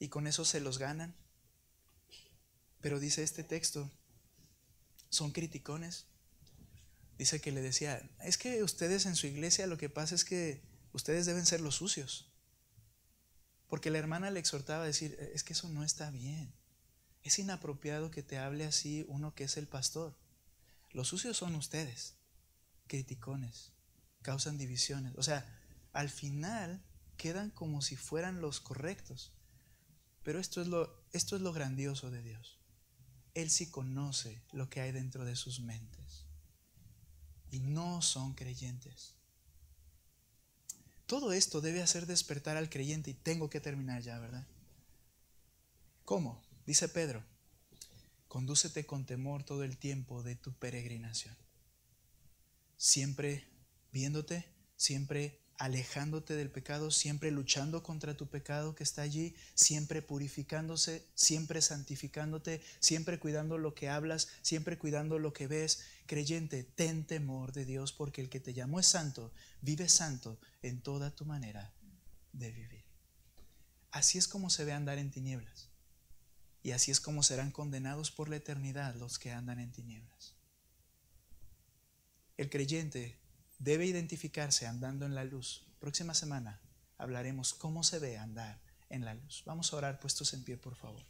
y con eso se los ganan. Pero dice este texto, son criticones. Dice que le decía, es que ustedes en su iglesia lo que pasa es que ustedes deben ser los sucios. Porque la hermana le exhortaba a decir, es que eso no está bien. Es inapropiado que te hable así uno que es el pastor. Los sucios son ustedes, criticones, causan divisiones. O sea, al final quedan como si fueran los correctos. Pero esto es lo grandioso de Dios. Él sí conoce lo que hay dentro de sus mentes. Y no son creyentes. Todo esto debe hacer despertar al creyente. Y tengo que terminar ya, ¿verdad? ¿Cómo? Dice Pedro, condúcete con temor todo el tiempo de tu peregrinación. Siempre viéndote, siempre alejándote del pecado, siempre luchando contra tu pecado que está allí, siempre purificándose, siempre santificándote, siempre cuidando lo que hablas, siempre cuidando lo que ves. Creyente, ten temor de Dios, porque el que te llamó es santo, vive santo en toda tu manera de vivir. Así es como se ve andar en tinieblas, y así es como serán condenados por la eternidad los que andan en tinieblas. El creyente debe identificarse andando en la luz. Próxima semana hablaremos cómo se ve andar en la luz. Vamos a orar puestos en pie, por favor.